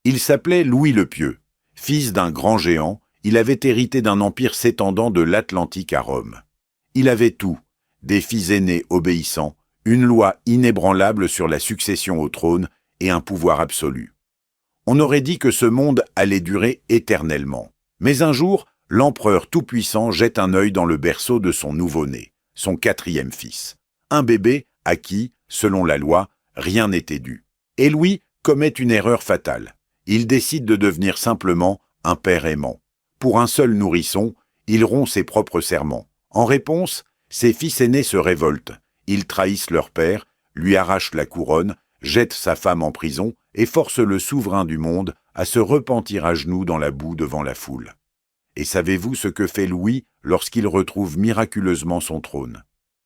Il s'appelait Louis le Pieux. Fils d'un grand géant, il avait hérité d'un empire s'étendant de l'Atlantique à Rome. Il avait tout, des fils aînés obéissants, une loi inébranlable sur la succession au trône et un pouvoir absolu. On aurait dit que ce monde allait durer éternellement. Mais un jour, l'empereur tout-puissant jette un œil dans le berceau de son nouveau-né, son 4e fils. Un bébé à qui, selon la loi, rien n'était dû. Et Louis commet une erreur fatale. Il décide de devenir simplement un père aimant. Pour un seul nourrisson, il rompt ses propres serments. En réponse, ses fils aînés se révoltent. Ils trahissent leur père, lui arrachent la couronne, jettent sa femme en prison et forcent le souverain du monde à se repentir à genoux dans la boue devant la foule. Et savez-vous ce que fait Louis lorsqu'il retrouve miraculeusement son trône?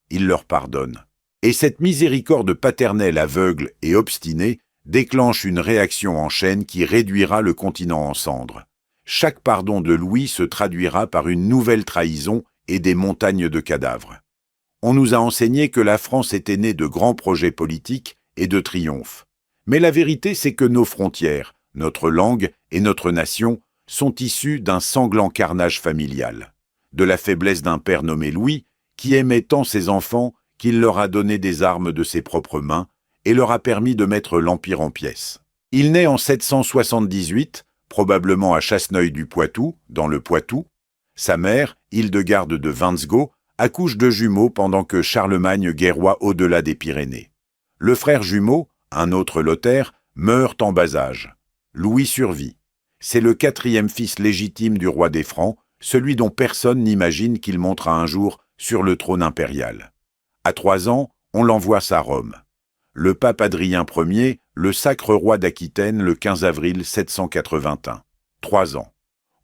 Il leur pardonne. Et cette miséricorde paternelle aveugle et obstinée déclenche une réaction en chaîne qui réduira le continent en cendres. Chaque pardon de Louis se traduira par une nouvelle trahison et des montagnes de cadavres. On nous a enseigné que la France était née de grands projets politiques et de triomphes. Mais la vérité, c'est que nos frontières, notre langue et notre nation sont issues d'un sanglant carnage familial, de la faiblesse d'un père nommé Louis, qui aimait tant ses enfants qu'il leur a donné des armes de ses propres mains et leur a permis de mettre l'Empire en pièces. Il naît en 778, probablement à Chasseneuil-du-Poitou, dans le Poitou. Sa mère, Hildegarde de Wenzgau, accouche de jumeaux pendant que Charlemagne guerroie au-delà des Pyrénées. Le frère jumeau, un autre Lothaire, meurt en bas âge. Louis survit. C'est le 4e fils légitime du roi des Francs, celui dont personne n'imagine qu'il montera un jour sur le trône impérial. À 3 ans, on l'envoie à Rome. Le pape Adrien Ier le sacre roi d'Aquitaine le 15 avril 781. 3 ans.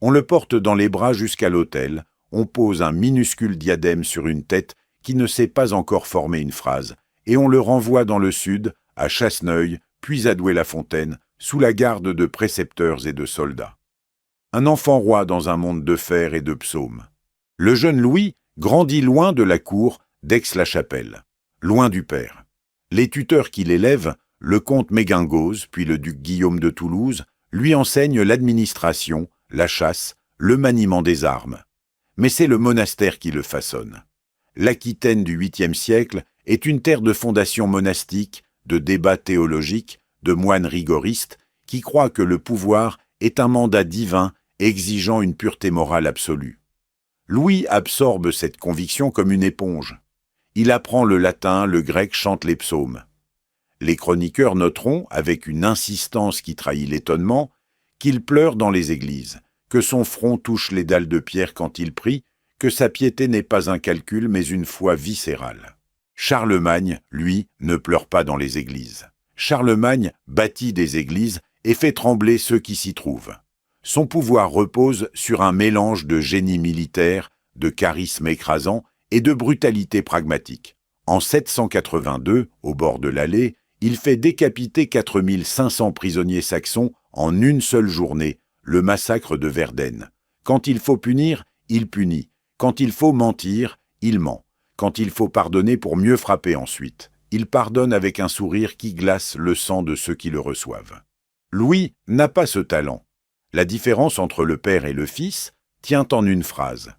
On le porte dans les bras jusqu'à l'autel, on pose un minuscule diadème sur une tête qui ne sait pas encore former une phrase, et on le renvoie dans le sud, à Chasseneuil, puis à Douai-la-Fontaine, sous la garde de précepteurs et de soldats. Un enfant roi dans un monde de fer et de psaumes. Le jeune Louis grandit loin de la cour d'Aix-la-Chapelle, loin du père. Les tuteurs qui l'élèvent, le comte Mégingos, puis le duc Guillaume de Toulouse, lui enseignent l'administration, la chasse, le maniement des armes. Mais c'est le monastère qui le façonne. L'Aquitaine du 8e siècle est une terre de fondation monastique, de débats théologiques, de moines rigoristes qui croient que le pouvoir est un mandat divin exigeant une pureté morale absolue. Louis absorbe cette conviction comme une éponge. Il apprend le latin, le grec, chante les psaumes. Les chroniqueurs noteront, avec une insistance qui trahit l'étonnement, qu'il pleure dans les églises, que son front touche les dalles de pierre quand il prie, que sa piété n'est pas un calcul mais une foi viscérale. Charlemagne, lui, ne pleure pas dans les églises. Charlemagne bâtit des églises et fait trembler ceux qui s'y trouvent. Son pouvoir repose sur un mélange de génie militaire, de charisme écrasant et de brutalité pragmatique. En 782, au bord de l'Alais, il fait décapiter 4500 prisonniers saxons en une seule journée, le massacre de Verden. Quand il faut punir, il punit. Quand il faut mentir, il ment. Quand il faut pardonner pour mieux frapper ensuite, il pardonne avec un sourire qui glace le sang de ceux qui le reçoivent. Louis n'a pas ce talent. La différence entre le père et le fils tient en une phrase.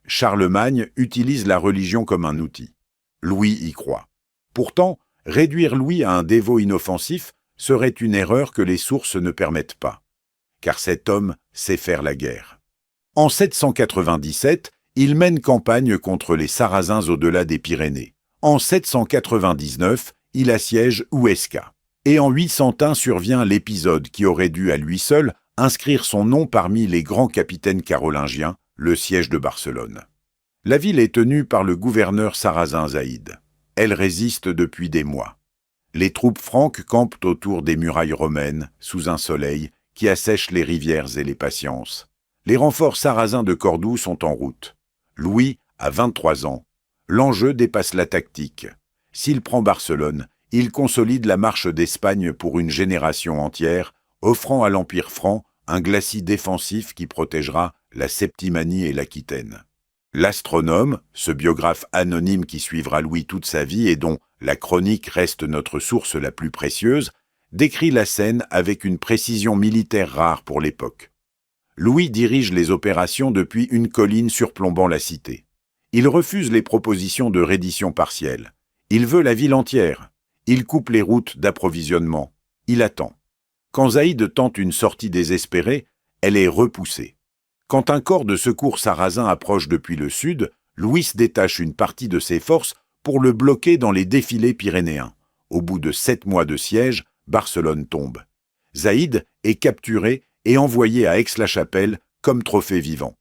Charlemagne utilise la religion comme un outil. Louis y croit. Pourtant, réduire Louis à un dévot inoffensif serait une erreur que les sources ne permettent pas. Car cet homme sait faire la guerre. En 797, il mène campagne contre les Sarrasins au-delà des Pyrénées. En 799, il assiège Huesca. Et en 801 survient l'épisode qui aurait dû à lui seul inscrire son nom parmi les grands capitaines carolingiens, le siège de Barcelone. La ville est tenue par le gouverneur sarrasin Zaïd. Elle résiste depuis des mois. Les troupes franques campent autour des murailles romaines, sous un soleil qui assèche les rivières et les patiences. Les renforts sarrasins de Cordoue sont en route. Louis a 23 ans. L'enjeu dépasse la tactique. S'il prend Barcelone, il consolide la marche d'Espagne pour une génération entière, offrant à l'Empire franc un glacis défensif qui protégera la Septimanie et l'Aquitaine. L'astronome, ce biographe anonyme qui suivra Louis toute sa vie et dont la chronique reste notre source la plus précieuse, décrit la scène avec une précision militaire rare pour l'époque. Louis dirige les opérations depuis une colline surplombant la cité. Il refuse les propositions de reddition partielle. Il veut la ville entière. Il coupe les routes d'approvisionnement. Il attend. Quand Zaïd tente une sortie désespérée, elle est repoussée. Quand un corps de secours sarrasin approche depuis le sud, Louis détache une partie de ses forces pour le bloquer dans les défilés pyrénéens. Au bout de 7 mois de siège, Barcelone tombe. Zaïd est capturé et envoyé à Aix-la-Chapelle comme trophée vivant.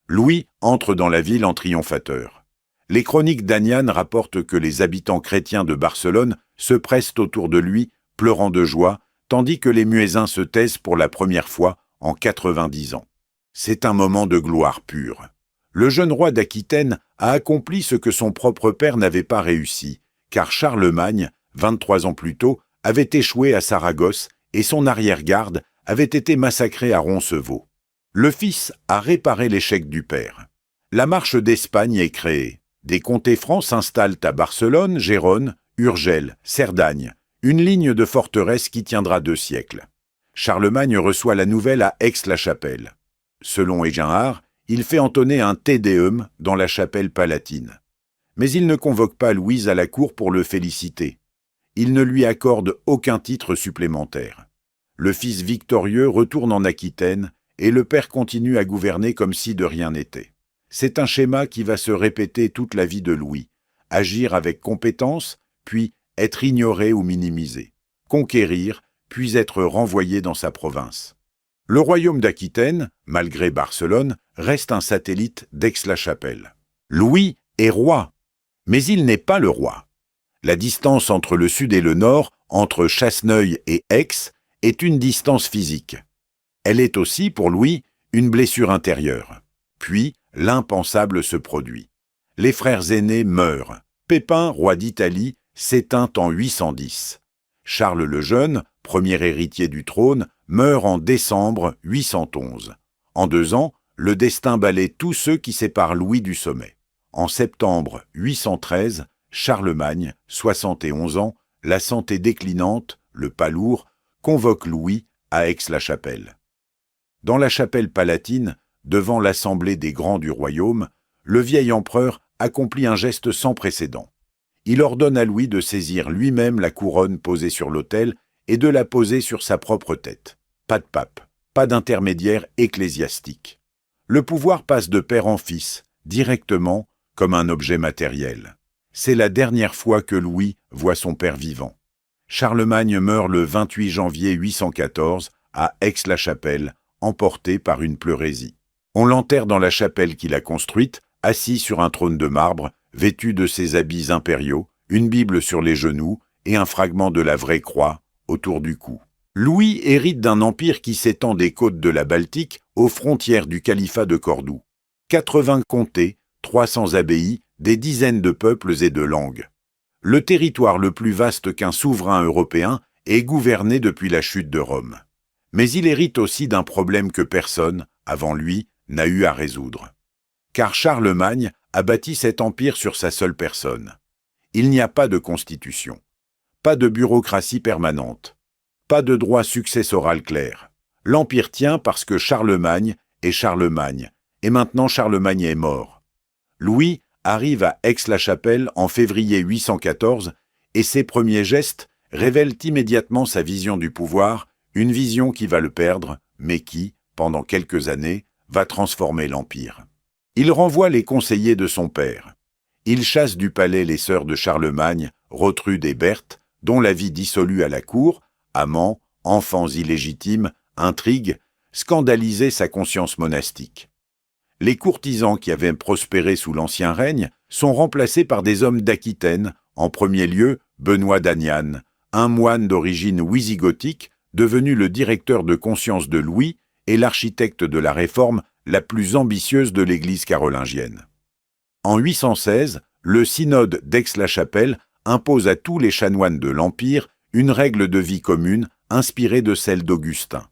Louis entre dans la ville en triomphateur. Les chroniques d'Anniane rapportent que les habitants chrétiens de Barcelone se pressent autour de lui, pleurant de joie, tandis que les Muezzins se taisent pour la première fois en 90 ans. C'est un moment de gloire pure. Le jeune roi d'Aquitaine a accompli ce que son propre père n'avait pas réussi, car Charlemagne, 23 ans plus tôt, avait échoué à Saragosse et son arrière-garde avait été massacré à Roncevaux. Le fils a réparé l'échec du père. La marche d'Espagne est créée. Des comtés francs s'installent à Barcelone, Gérone, Urgel, Cerdagne, une ligne de forteresse qui tiendra 2 siècles. Charlemagne reçoit la nouvelle à Aix-la-Chapelle. Selon Éginhard, il fait entonner un Te Deum dans la chapelle palatine. Mais il ne convoque pas Louise à la cour pour le féliciter. Il ne lui accorde aucun titre supplémentaire. Le fils victorieux retourne en Aquitaine et le père continue à gouverner comme si de rien n'était. C'est un schéma qui va se répéter toute la vie de Louis. Agir avec compétence, puis être ignoré ou minimisé. Conquérir, puis être renvoyé dans sa province. Le royaume d'Aquitaine, malgré Barcelone, reste un satellite d'Aix-la-Chapelle. Louis est roi, mais il n'est pas le roi. La distance entre le sud et le nord, entre Chasseneuil et Aix, est une distance physique. Elle est aussi, pour Louis, une blessure intérieure. Puis, l'impensable se produit. Les frères aînés meurent. Pépin, roi d'Italie, s'éteint en 810. Charles le Jeune, premier héritier du trône, meurt en décembre 811. En 2 ans, le destin balaie tous ceux qui séparent Louis du sommet. En septembre 813, Charlemagne, 71 ans, la santé déclinante, le pas lourd, convoque Louis à Aix-la-Chapelle. Dans la chapelle palatine, devant l'assemblée des grands du royaume, le vieil empereur accomplit un geste sans précédent. Il ordonne à Louis de saisir lui-même la couronne posée sur l'autel et de la poser sur sa propre tête. Pas de pape, pas d'intermédiaire ecclésiastique. Le pouvoir passe de père en fils, directement, comme un objet matériel. C'est la dernière fois que Louis voit son père vivant. Charlemagne meurt le 28 janvier 814 à Aix-la-Chapelle, emporté par une pleurésie. On l'enterre dans la chapelle qu'il a construite, assis sur un trône de marbre, vêtu de ses habits impériaux, une Bible sur les genoux et un fragment de la vraie croix autour du cou. Louis hérite d'un empire qui s'étend des côtes de la Baltique aux frontières du califat de Cordoue. 80 comtés, 300 abbayes, des dizaines de peuples et de langues. Le territoire le plus vaste qu'un souverain européen est gouverné depuis la chute de Rome. Mais il hérite aussi d'un problème que personne, avant lui, n'a eu à résoudre. Car Charlemagne a bâti cet empire sur sa seule personne. Il n'y a pas de constitution, pas de bureaucratie permanente, pas de droit successoral clair. L'empire tient parce que Charlemagne est Charlemagne, et maintenant Charlemagne est mort. Louis arrive à Aix-la-Chapelle en février 814 et ses premiers gestes révèlent immédiatement sa vision du pouvoir, une vision qui va le perdre, mais qui, pendant quelques années, va transformer l'Empire. Il renvoie les conseillers de son père. Il chasse du palais les sœurs de Charlemagne, Rotrude et Berthe, dont la vie dissolue à la cour, amants, enfants illégitimes, intrigues, scandalisaient sa conscience monastique. Les courtisans qui avaient prospéré sous l'Ancien règne sont remplacés par des hommes d'Aquitaine, en premier lieu Benoît d'Anniane, un moine d'origine wisigothique, devenu le directeur de conscience de Louis et l'architecte de la réforme la plus ambitieuse de l'Église carolingienne. En 816, le synode d'Aix-la-Chapelle impose à tous les chanoines de l'Empire une règle de vie commune inspirée de celle d'Augustin.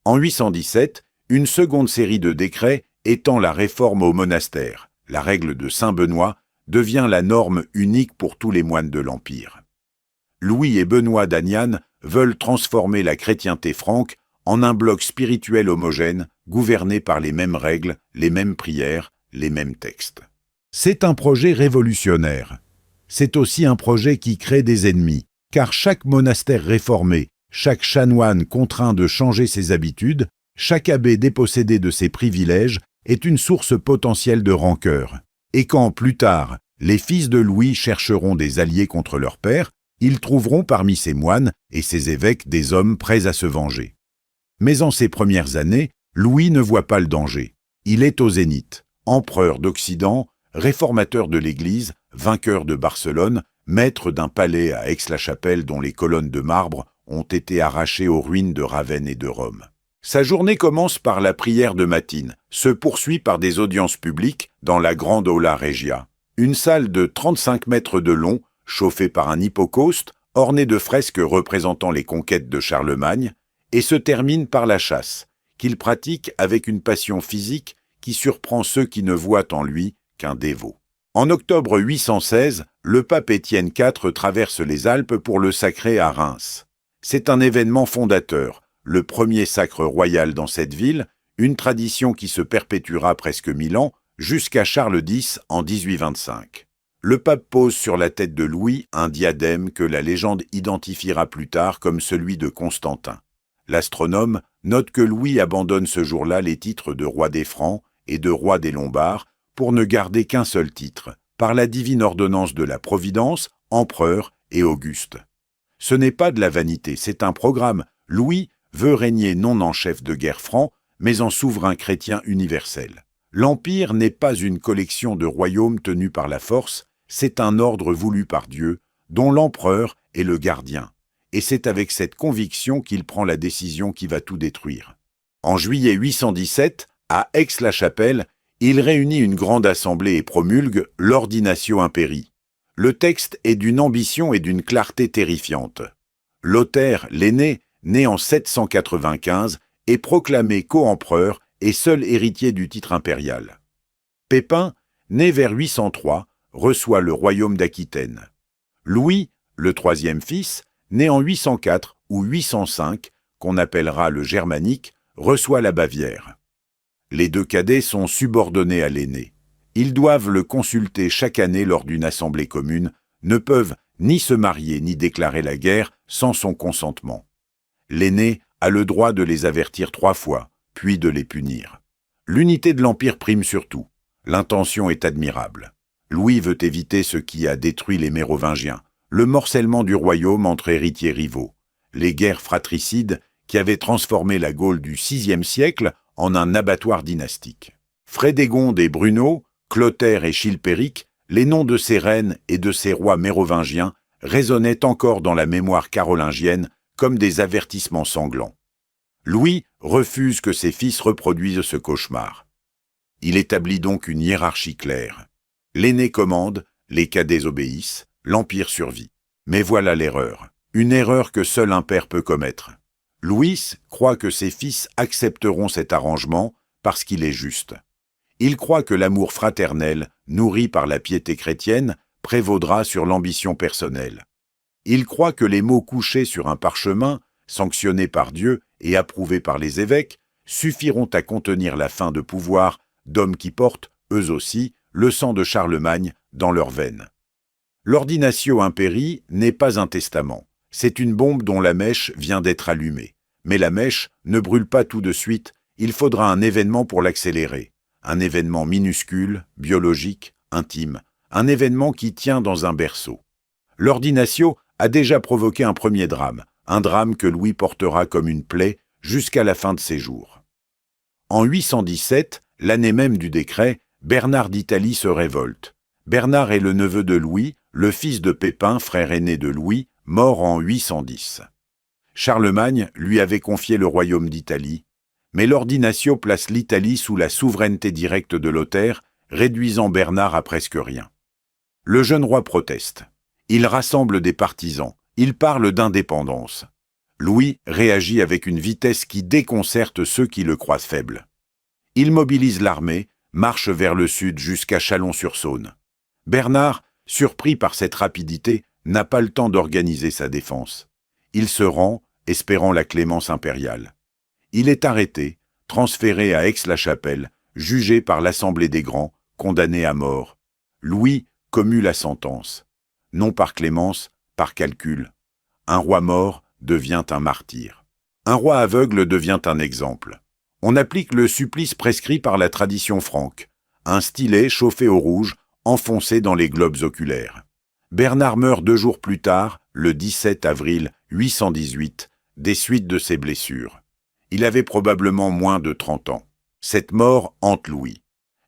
En 817, une seconde série de décrets étend la réforme au monastère. La règle de Saint Benoît devient la norme unique pour tous les moines de l'Empire. Louis et Benoît d'Aniane veulent transformer la chrétienté franque en un bloc spirituel homogène, gouverné par les mêmes règles, les mêmes prières, les mêmes textes. C'est un projet révolutionnaire. C'est aussi un projet qui crée des ennemis, car chaque monastère réformé, chaque chanoine contraint de changer ses habitudes, chaque abbé dépossédé de ses privilèges est une source potentielle de rancœur. Et quand, plus tard, les fils de Louis chercheront des alliés contre leur père, ils trouveront parmi ses moines et ses évêques des hommes prêts à se venger. Mais en ces premières années, Louis ne voit pas le danger. Il est au zénith, empereur d'Occident, réformateur de l'Église, vainqueur de Barcelone, maître d'un palais à Aix-la-Chapelle dont les colonnes de marbre ont été arrachées aux ruines de Ravenne et de Rome. Sa journée commence par la prière de matine, se poursuit par des audiences publiques dans la Grande Aula Regia, une salle de 35 mètres de long, chauffée par un hypocauste, ornée de fresques représentant les conquêtes de Charlemagne, et se termine par la chasse, qu'il pratique avec une passion physique qui surprend ceux qui ne voient en lui qu'un dévot. En octobre 816, le pape Étienne IV traverse les Alpes pour le sacrer à Reims. C'est un événement fondateur, le premier sacre royal dans cette ville, une tradition qui se perpétuera presque 1000 ans, jusqu'à Charles X en 1825. Le pape pose sur la tête de Louis un diadème que la légende identifiera plus tard comme celui de Constantin. L'astronome note que Louis abandonne ce jour-là les titres de roi des Francs et de roi des Lombards pour ne garder qu'un seul titre, par la divine ordonnance de la Providence, empereur et Auguste. Ce n'est pas de la vanité, c'est un programme. Louis veut régner non en chef de guerre franc, mais en souverain chrétien universel. L'Empire n'est pas une collection de royaumes tenus par la force, c'est un ordre voulu par Dieu, dont l'empereur est le gardien. Et c'est avec cette conviction qu'il prend la décision qui va tout détruire. En juillet 817, à Aix-la-Chapelle, il réunit une grande assemblée et promulgue l'Ordinatio Imperii. Le texte est d'une ambition et d'une clarté terrifiantes. Lothaire, l'aîné, né en 795, est proclamé co-empereur et seul héritier du titre impérial. Pépin, né vers 803, reçoit le royaume d'Aquitaine. Louis, le troisième fils, né en 804 ou 805, qu'on appellera le germanique, reçoit la Bavière. Les deux cadets sont subordonnés à l'aîné. Ils doivent le consulter chaque année lors d'une assemblée commune, ne peuvent ni se marier ni déclarer la guerre sans son consentement. L'aîné a le droit de les avertir 3 fois, puis de les punir. L'unité de l'Empire prime surtout. L'intention est admirable. Louis veut éviter ce qui a détruit les Mérovingiens, le morcellement du royaume entre héritiers rivaux, les guerres fratricides qui avaient transformé la Gaule du VIe siècle en un abattoir dynastique. Frédégonde et Bruno, Clotaire et Chilpéric, les noms de ces reines et de ces rois mérovingiens résonnaient encore dans la mémoire carolingienne comme des avertissements sanglants. Louis refuse que ses fils reproduisent ce cauchemar. Il établit donc une hiérarchie claire. L'aîné commande, les cadets obéissent, l'Empire survit. Mais voilà l'erreur, une erreur que seul un père peut commettre. Louis croit que ses fils accepteront cet arrangement parce qu'il est juste. Il croit que l'amour fraternel, nourri par la piété chrétienne, prévaudra sur l'ambition personnelle. Il croit que les mots couchés sur un parchemin, sanctionnés par Dieu et approuvés par les évêques, suffiront à contenir la faim de pouvoir d'hommes qui portent, eux aussi, le sang de Charlemagne dans leurs veines. L'Ordinatio Imperii n'est pas un testament, c'est une bombe dont la mèche vient d'être allumée. Mais la mèche ne brûle pas tout de suite, il faudra un événement pour l'accélérer. Un événement minuscule, biologique, intime, un événement qui tient dans un berceau. L'Ordinatio a déjà provoqué un premier drame, un drame que Louis portera comme une plaie jusqu'à la fin de ses jours. En 817, l'année même du décret, Bernard d'Italie se révolte. Bernard est le neveu de Louis, le fils de Pépin, frère aîné de Louis, mort en 810. Charlemagne lui avait confié le royaume d'Italie, mais l'Ordinatio place l'Italie sous la souveraineté directe de Lothaire, réduisant Bernard à presque rien. Le jeune roi proteste. Il rassemble des partisans, il parle d'indépendance. Louis réagit avec une vitesse qui déconcerte ceux qui le croient faible. Il mobilise l'armée, marche vers le sud jusqu'à Chalon-sur-Saône. Bernard, surpris par cette rapidité, n'a pas le temps d'organiser sa défense. Il se rend, espérant la clémence impériale. Il est arrêté, transféré à Aix-la-Chapelle, jugé par l'Assemblée des Grands, condamné à mort. Louis commut la sentence. Non par clémence, par calcul. Un roi mort devient un martyr. Un roi aveugle devient un exemple. On applique le supplice prescrit par la tradition franque. Un stylet chauffé au rouge, enfoncé dans les globes oculaires. Bernard meurt 2 jours plus tard, le 17 avril 818, des suites de ses blessures. Il avait probablement moins de 30 ans. Cette mort hante Louis.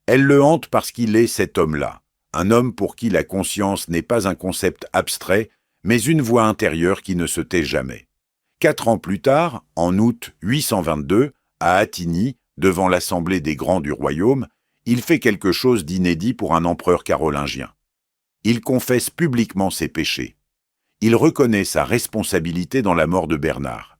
Elle le hante parce qu'il est cet homme-là, un homme pour qui la conscience n'est pas un concept abstrait, mais une voix intérieure qui ne se tait jamais. 4 ans plus tard, en août 822, à Attigny, devant l'Assemblée des Grands du royaume, il fait quelque chose d'inédit pour un empereur carolingien. Il confesse publiquement ses péchés. Il reconnaît sa responsabilité dans la mort de Bernard.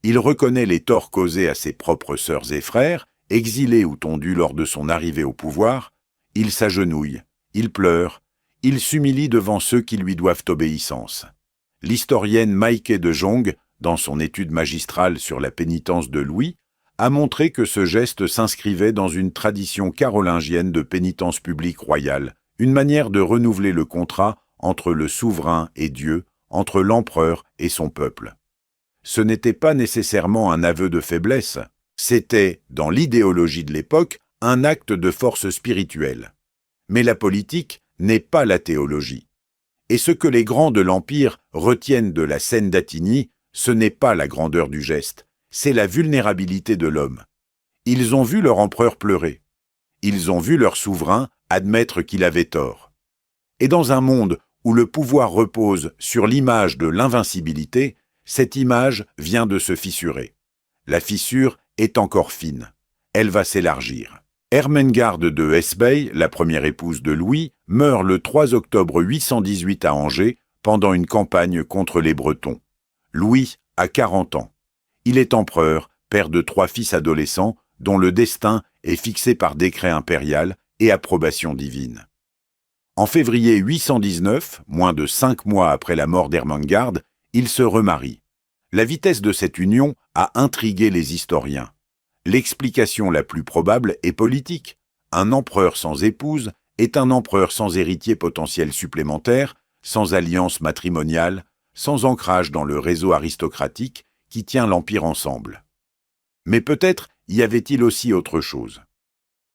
Il reconnaît les torts causés à ses propres sœurs et frères, exilés ou tondus lors de son arrivée au pouvoir. Il s'agenouille, il pleure, il s'humilie devant ceux qui lui doivent obéissance. L'historienne Maïké de Jong, dans son étude magistrale sur la pénitence de Louis, a montré que ce geste s'inscrivait dans une tradition carolingienne de pénitence publique royale, une manière de renouveler le contrat entre le souverain et Dieu, entre l'empereur et son peuple. Ce n'était pas nécessairement un aveu de faiblesse, c'était, dans l'idéologie de l'époque, un acte de force spirituelle. Mais la politique n'est pas la théologie. Et ce que les grands de l'Empire retiennent de la scène d'Attigny, ce n'est pas la grandeur du geste, c'est la vulnérabilité de l'homme. Ils ont vu leur empereur pleurer. Ils ont vu leur souverain admettre qu'il avait tort. Et dans un monde où le pouvoir repose sur l'image de l'invincibilité, cette image vient de se fissurer. La fissure est encore fine. Elle va s'élargir. Ermengarde de Hesbaye, la première épouse de Louis, meurt le 3 octobre 818 à Angers pendant une campagne contre les Bretons. Louis a 40 ans. Il est empereur, père de 3 fils adolescents, dont le destin est fixé par décret impérial et approbation divine. En février 819, moins de 5 mois après la mort d'Ermengarde, il se remarie. La vitesse de cette union a intrigué les historiens. L'explication la plus probable est politique. Un empereur sans épouse est un empereur sans héritier potentiel supplémentaire, sans alliance matrimoniale, sans ancrage dans le réseau aristocratique qui tient l'Empire ensemble. Mais peut-être y avait-il aussi autre chose.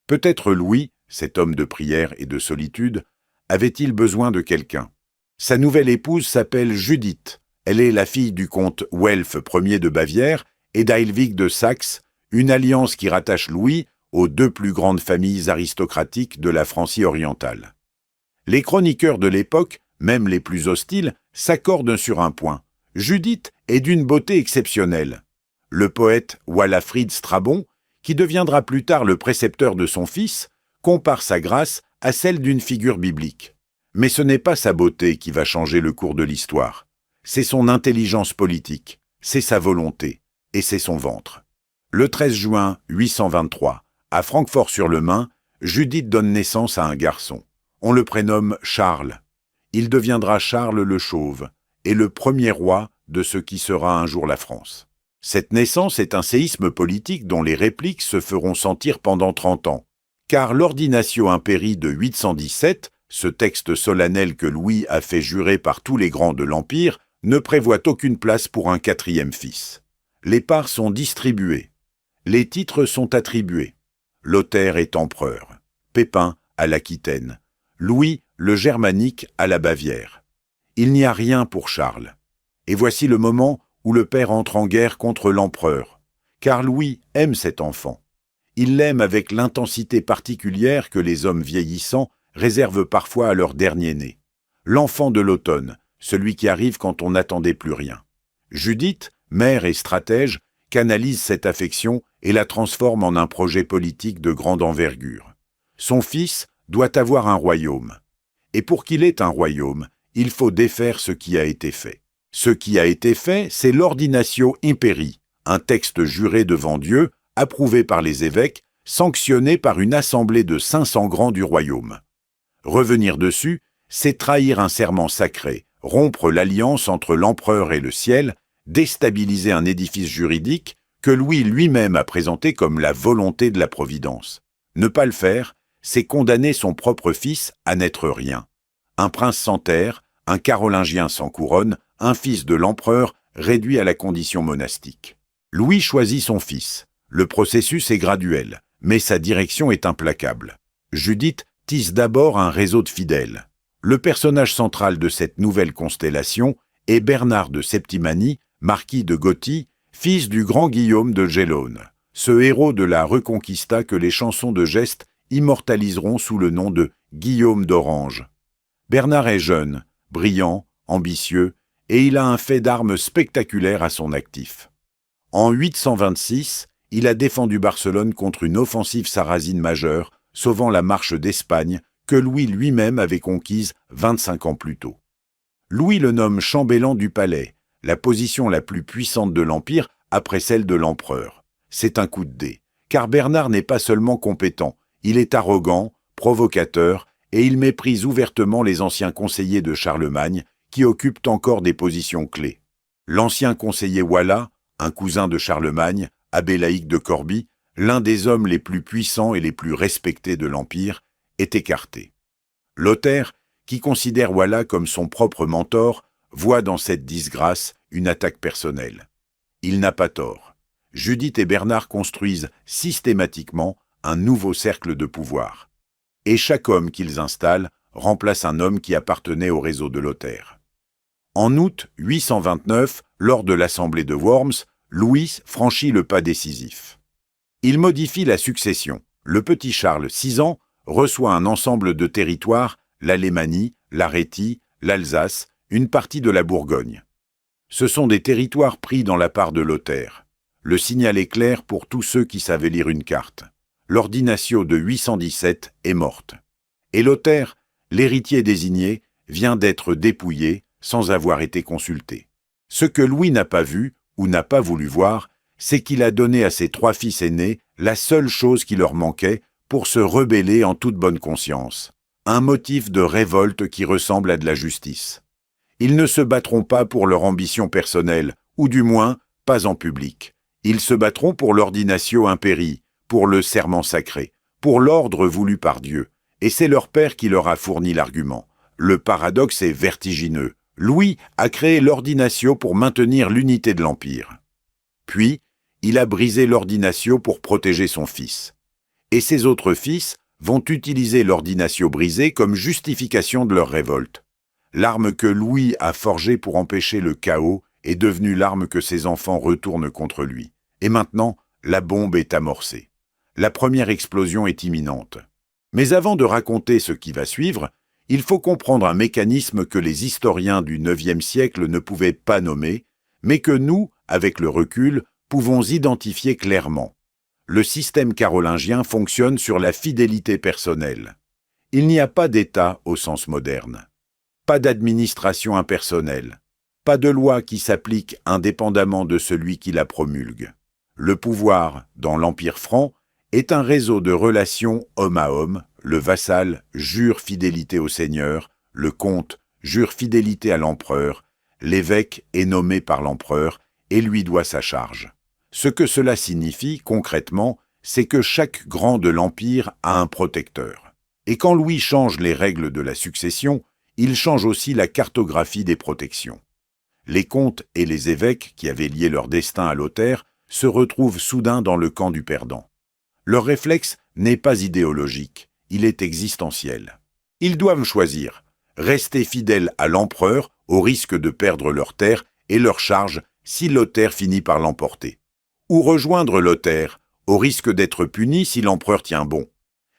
Peut-être Louis, cet homme de prière et de solitude, avait-il besoin de quelqu'un. Sa nouvelle épouse s'appelle Judith. Elle est la fille du comte Welf Ier de Bavière et d'Eilwig de Saxe, une alliance qui rattache Louis aux 2 plus grandes familles aristocratiques de la Francie orientale. Les chroniqueurs de l'époque, même les plus hostiles, s'accordent sur un point. Judith est d'une beauté exceptionnelle. Le poète Walafrid Strabon, qui deviendra plus tard le précepteur de son fils, compare sa grâce à celle d'une figure biblique. Mais ce n'est pas sa beauté qui va changer le cours de l'histoire. C'est son intelligence politique, c'est sa volonté, et c'est son ventre. Le 13 juin 823, à Francfort-sur-le-Main, Judith donne naissance à un garçon. On le prénomme Charles. Il deviendra Charles le Chauve, et le premier roi de ce qui sera un jour la France. Cette naissance est un séisme politique dont les répliques se feront sentir pendant 30 ans, car l'Ordinatio Imperii de 817, ce texte solennel que Louis a fait jurer par tous les grands de l'Empire, ne prévoit aucune place pour un 4e fils. Les parts sont distribuées. Les titres sont attribués. Lothaire est empereur, Pépin à l'Aquitaine, Louis le Germanique à la Bavière. Il n'y a rien pour Charles. Et voici le moment où le père entre en guerre contre l'empereur, car Louis aime cet enfant. Il l'aime avec l'intensité particulière que les hommes vieillissants réservent parfois à leur dernier-né. L'enfant de l'automne, celui qui arrive quand on n'attendait plus rien. Judith, mère et stratège, canalise cette affection et la transforme en un projet politique de grande envergure. Son fils doit avoir un royaume. Et pour qu'il ait un royaume, il faut défaire ce qui a été fait. Ce qui a été fait, c'est l'Ordinatio Imperii, un texte juré devant Dieu, approuvé par les évêques, sanctionné par une assemblée de 500 grands du royaume. Revenir dessus, c'est trahir un serment sacré, rompre l'alliance entre l'empereur et le ciel, déstabiliser un édifice juridique que Louis lui-même a présenté comme la volonté de la Providence. Ne pas le faire, c'est condamner son propre fils à n'être rien. Un prince sans terre, un carolingien sans couronne, un fils de l'empereur réduit à la condition monastique. Louis choisit son fils. Le processus est graduel, mais sa direction est implacable. Judith tisse d'abord un réseau de fidèles. Le personnage central de cette nouvelle constellation est Bernard de Septimanie, marquis de Gothie, fils du grand Guillaume de Gellone, ce héros de la Reconquista que les chansons de geste immortaliseront sous le nom de Guillaume d'Orange. Bernard est jeune, brillant, ambitieux, et il a un fait d'armes spectaculaire à son actif. En 826, il a défendu Barcelone contre une offensive sarrasine majeure, sauvant la marche d'Espagne que Louis lui-même avait conquise 25 ans plus tôt. Louis le nomme chambellan du palais, la position la plus puissante de l'Empire après celle de l'empereur. C'est un coup de dé, car Bernard n'est pas seulement compétent, il est arrogant, provocateur, et il méprise ouvertement les anciens conseillers de Charlemagne qui occupent encore des positions clés. L'ancien conseiller Wala, un cousin de Charlemagne, abbé laïque de Corbie, l'un des hommes les plus puissants et les plus respectés de l'Empire, est écarté. Lothaire, qui considère Wala comme son propre mentor, voit dans cette disgrâce une attaque personnelle. Il n'a pas tort. Judith et Bernard construisent systématiquement un nouveau cercle de pouvoir. Et chaque homme qu'ils installent remplace un homme qui appartenait au réseau de Lothaire. En août 829, lors de l'assemblée de Worms, Louis franchit le pas décisif. Il modifie la succession. Le petit Charles, 6 ans, reçoit un ensemble de territoires, l'Alémanie, l'Arétie, l'Alsace, une partie de la Bourgogne. Ce sont des territoires pris dans la part de Lothaire. Le signal est clair pour tous ceux qui savaient lire une carte. L'ordinatio de 817 est morte. Et Lothaire, l'héritier désigné, vient d'être dépouillé sans avoir été consulté. Ce que Louis n'a pas vu, ou n'a pas voulu voir, c'est qu'il a donné à ses 3 fils aînés la seule chose qui leur manquait pour se rebeller en toute bonne conscience. Un motif de révolte qui ressemble à de la justice. Ils ne se battront pas pour leur ambition personnelle, ou du moins, pas en public. Ils se battront pour l'ordinatio imperii, pour le serment sacré, pour l'ordre voulu par Dieu. Et c'est leur père qui leur a fourni l'argument. Le paradoxe est vertigineux. Louis a créé l'ordinatio pour maintenir l'unité de l'Empire. Puis, il a brisé l'ordinatio pour protéger son fils. Et ses autres fils vont utiliser l'ordinatio brisée comme justification de leur révolte. L'arme que Louis a forgée pour empêcher le chaos est devenue l'arme que ses enfants retournent contre lui. Et maintenant, la bombe est amorcée. La première explosion est imminente. Mais avant de raconter ce qui va suivre, il faut comprendre un mécanisme que les historiens du IXe siècle ne pouvaient pas nommer, mais que nous, avec le recul, pouvons identifier clairement. Le système carolingien fonctionne sur la fidélité personnelle. Il n'y a pas d'État au sens moderne. Pas d'administration impersonnelle. Pas de loi qui s'applique indépendamment de celui qui la promulgue. Le pouvoir, dans l'Empire franc, est un réseau de relations homme à homme. Le vassal jure fidélité au seigneur, le comte jure fidélité à l'empereur, l'évêque est nommé par l'empereur et lui doit sa charge. Ce que cela signifie, concrètement, c'est que chaque grand de l'Empire a un protecteur. Et quand Louis change les règles de la succession, il change aussi la cartographie des protections. Les comtes et les évêques, qui avaient lié leur destin à Lothaire, se retrouvent soudain dans le camp du perdant. Leur réflexe n'est pas idéologique, il est existentiel. Ils doivent choisir, rester fidèles à l'empereur au risque de perdre leurs terres et leurs charges si Lothaire finit par l'emporter. Ou rejoindre Lothaire, au risque d'être puni si l'empereur tient bon.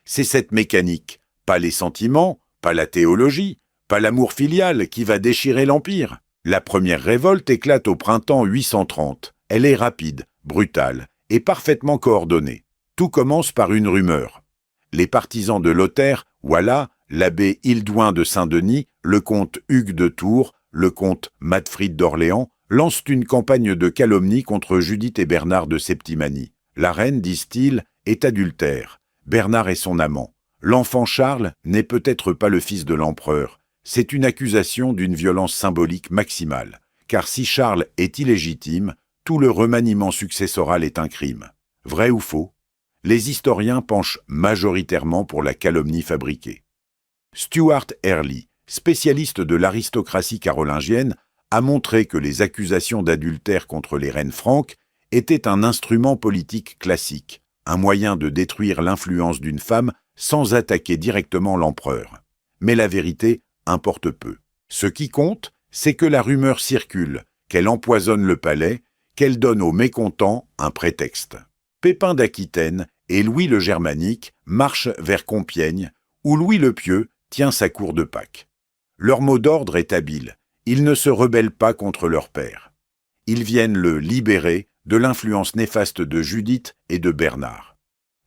C'est cette mécanique, pas les sentiments, pas la théologie, pas l'amour filial qui va déchirer l'Empire. La première révolte éclate au printemps 830. Elle est rapide, brutale et parfaitement coordonnée. Tout commence par une rumeur. Les partisans de Lothaire, voilà, l'abbé Hildouin de Saint-Denis, le comte Hugues de Tours, le comte Madfrid d'Orléans, lancent une campagne de calomnie contre Judith et Bernard de Septimanie. La reine, disent-ils, est adultère. Bernard est son amant. L'enfant Charles n'est peut-être pas le fils de l'empereur. C'est une accusation d'une violence symbolique maximale, car si Charles est illégitime, tout le remaniement successoral est un crime. Vrai ou faux? Les historiens penchent majoritairement pour la calomnie fabriquée. Stuart Early, spécialiste de l'aristocratie carolingienne, a montré que les accusations d'adultère contre les reines franques étaient un instrument politique classique, un moyen de détruire l'influence d'une femme sans attaquer directement l'empereur. Mais la vérité importe peu. Ce qui compte, c'est que la rumeur circule, qu'elle empoisonne le palais, qu'elle donne aux mécontents un prétexte. Pépin d'Aquitaine et Louis le Germanique marchent vers Compiègne, où Louis le Pieux tient sa cour de Pâques. Leur mot d'ordre est habile, ils ne se rebellent pas contre leur père. Ils viennent le libérer de l'influence néfaste de Judith et de Bernard.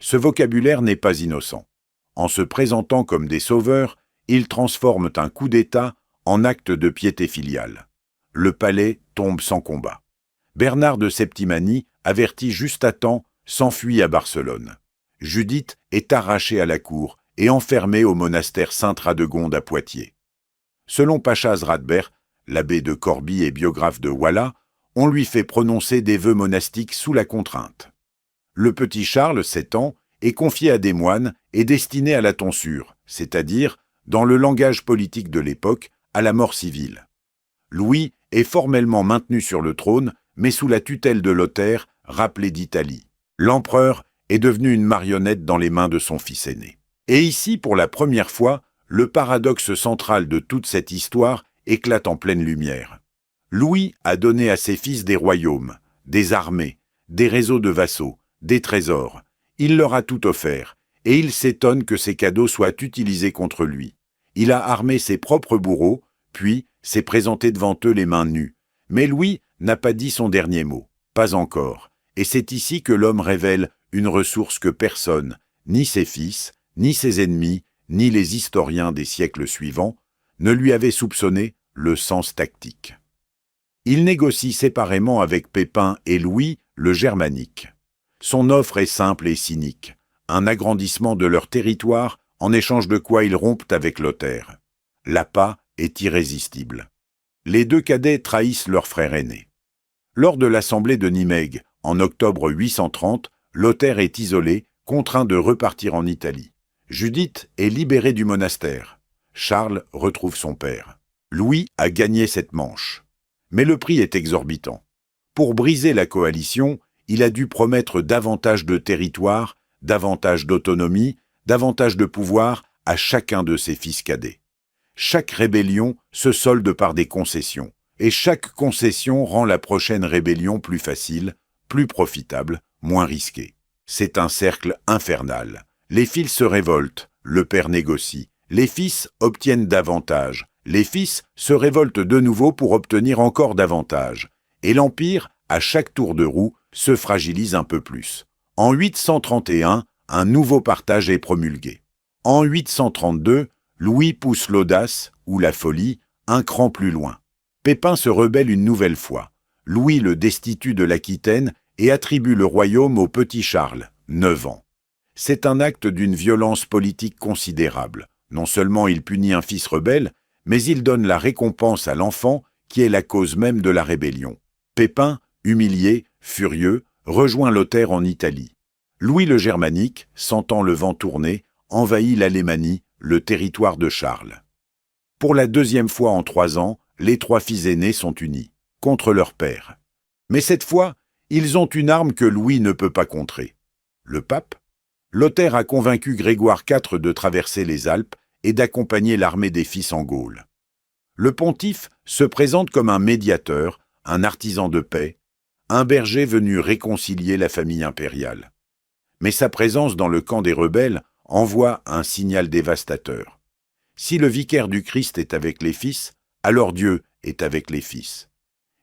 Ce vocabulaire n'est pas innocent. En se présentant comme des sauveurs, ils transforment un coup d'État en acte de piété filiale. Le palais tombe sans combat. Bernard de Septimanie, averti juste à temps, s'enfuit à Barcelone. Judith est arrachée à la cour et enfermée au monastère Sainte-Radegonde à Poitiers. Selon Pachaz Radbert, l'abbé de Corbie et biographe de Walla, on lui fait prononcer des vœux monastiques sous la contrainte. Le petit Charles, 7 ans, est confié à des moines et destiné à la tonsure, c'est-à-dire, dans le langage politique de l'époque, à la mort civile. Louis est formellement maintenu sur le trône, mais sous la tutelle de Lothaire, rappelé d'Italie. L'empereur est devenu une marionnette dans les mains de son fils aîné. Et ici, pour la première fois, le paradoxe central de toute cette histoire éclate en pleine lumière. Louis a donné à ses fils des royaumes, des armées, des réseaux de vassaux, des trésors. Il leur a tout offert, et il s'étonne que ces cadeaux soient utilisés contre lui. Il a armé ses propres bourreaux, puis s'est présenté devant eux les mains nues. Mais Louis n'a pas dit son dernier mot, pas encore. Et c'est ici que l'homme révèle une ressource que personne, ni ses fils, ni ses ennemis, ni les historiens des siècles suivants, ne lui avaient soupçonné: le sens tactique. Il négocie séparément avec Pépin et Louis le Germanique. Son offre est simple et cynique, un agrandissement de leur territoire en échange de quoi ils rompent avec Lothaire. L'appât est irrésistible. Les deux cadets trahissent leur frère aîné. Lors de l'assemblée de Nimègue, en octobre 830, Lothaire est isolé, contraint de repartir en Italie. Judith est libérée du monastère. Charles retrouve son père. Louis a gagné cette manche. Mais le prix est exorbitant. Pour briser la coalition, il a dû promettre davantage de territoire, davantage d'autonomie, davantage de pouvoir à chacun de ses fils cadets. Chaque rébellion se solde par des concessions, et chaque concession rend la prochaine rébellion plus facile, plus profitable, moins risquée. C'est un cercle infernal. Les fils se révoltent, le père négocie. Les fils obtiennent davantage. Les fils se révoltent de nouveau pour obtenir encore davantage. Et l'Empire, à chaque tour de roue, se fragilise un peu plus. En 831, un nouveau partage est promulgué. En 832, Louis pousse l'audace, ou la folie, un cran plus loin. Pépin se rebelle une nouvelle fois. Louis le destitue de l'Aquitaine et attribue le royaume au petit Charles, 9 ans. C'est un acte d'une violence politique considérable. Non seulement il punit un fils rebelle, mais il donne la récompense à l'enfant qui est la cause même de la rébellion. Pépin, humilié, furieux, rejoint Lothaire en Italie. Louis le Germanique, sentant le vent tourner, envahit l'Alémanie, le territoire de Charles. Pour la deuxième fois en 3 ans, les 3 fils aînés sont unis, contre leur père. Mais cette fois, ils ont une arme que Louis ne peut pas contrer. Le pape? Lothaire a convaincu Grégoire IV de traverser les Alpes et d'accompagner l'armée des fils en Gaule. Le pontife se présente comme un médiateur, un artisan de paix, un berger venu réconcilier la famille impériale. Mais sa présence dans le camp des rebelles envoie un signal dévastateur. Si le vicaire du Christ est avec les fils, alors Dieu est avec les fils.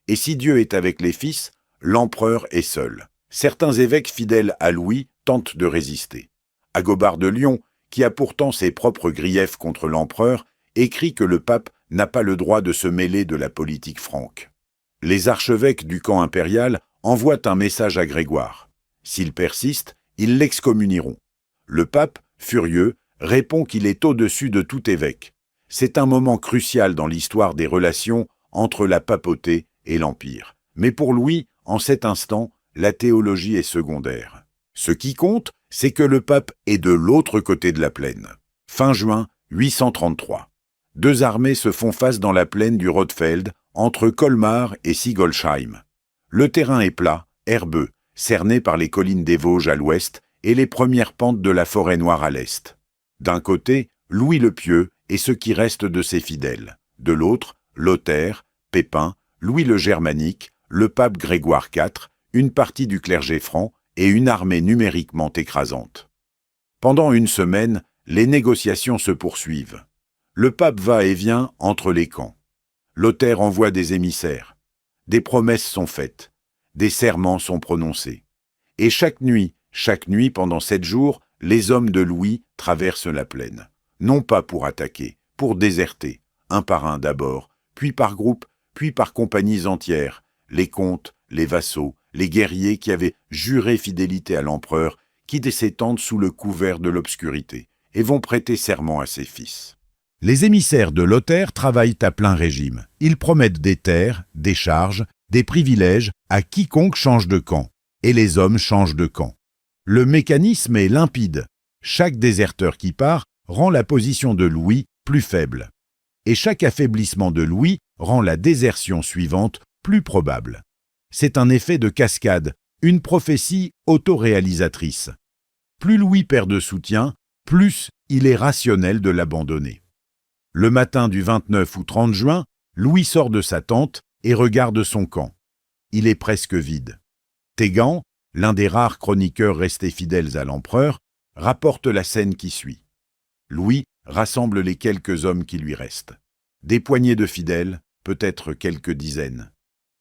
Et si Dieu est avec les fils, l'empereur est seul. Certains évêques fidèles à Louis tentent de résister. Agobard de Lyon, qui a pourtant ses propres griefs contre l'empereur, écrit que le pape n'a pas le droit de se mêler de la politique franque. Les archevêques du camp impérial envoient un message à Grégoire. S'il persiste, ils l'excommunieront. Le pape, furieux, répond qu'il est au-dessus de tout évêque. C'est un moment crucial dans l'histoire des relations entre la papauté et l'Empire. Mais pour Louis, en cet instant, la théologie est secondaire. Ce qui compte, c'est que le pape est de l'autre côté de la plaine. Fin juin 833. Deux armées se font face dans la plaine du Rotfeld, entre Colmar et Sigolsheim. Le terrain est plat, herbeux, cerné par les collines des Vosges à l'ouest et les premières pentes de la forêt noire à l'est. D'un côté, Louis le Pieux et ce qui reste de ses fidèles. De l'autre, Lothaire, Pépin, Louis le Germanique, le pape Grégoire IV, une partie du clergé franc et une armée numériquement écrasante. Pendant une semaine, les négociations se poursuivent. Le pape va et vient entre les camps. Lothaire envoie des émissaires. Des promesses sont faites. Des serments sont prononcés. Et chaque nuit pendant 7 jours, les hommes de Louis traversent la plaine. Non pas pour attaquer, pour déserter, un par un d'abord, puis par groupe, puis par compagnies entières, les comtes, les vassaux, les guerriers qui avaient juré fidélité à l'empereur, qui s'étendent sous le couvert de l'obscurité, et vont prêter serment à ses fils. Les émissaires de Lothaire travaillent à plein régime. Ils promettent des terres, des charges, des privilèges à quiconque change de camp. Et les hommes changent de camp. Le mécanisme est limpide. Chaque déserteur qui part rend la position de Louis plus faible. Et chaque affaiblissement de Louis rend la désertion suivante plus probable. C'est un effet de cascade, une prophétie autoréalisatrice. Plus Louis perd de soutien, plus il est rationnel de l'abandonner. Le matin du 29 ou 30 juin, Louis sort de sa tente et regarde son camp. Il est presque vide. Tégan, l'un des rares chroniqueurs restés fidèles à l'empereur, rapporte la scène qui suit. Louis rassemble les quelques hommes qui lui restent. Des poignées de fidèles, peut-être quelques dizaines.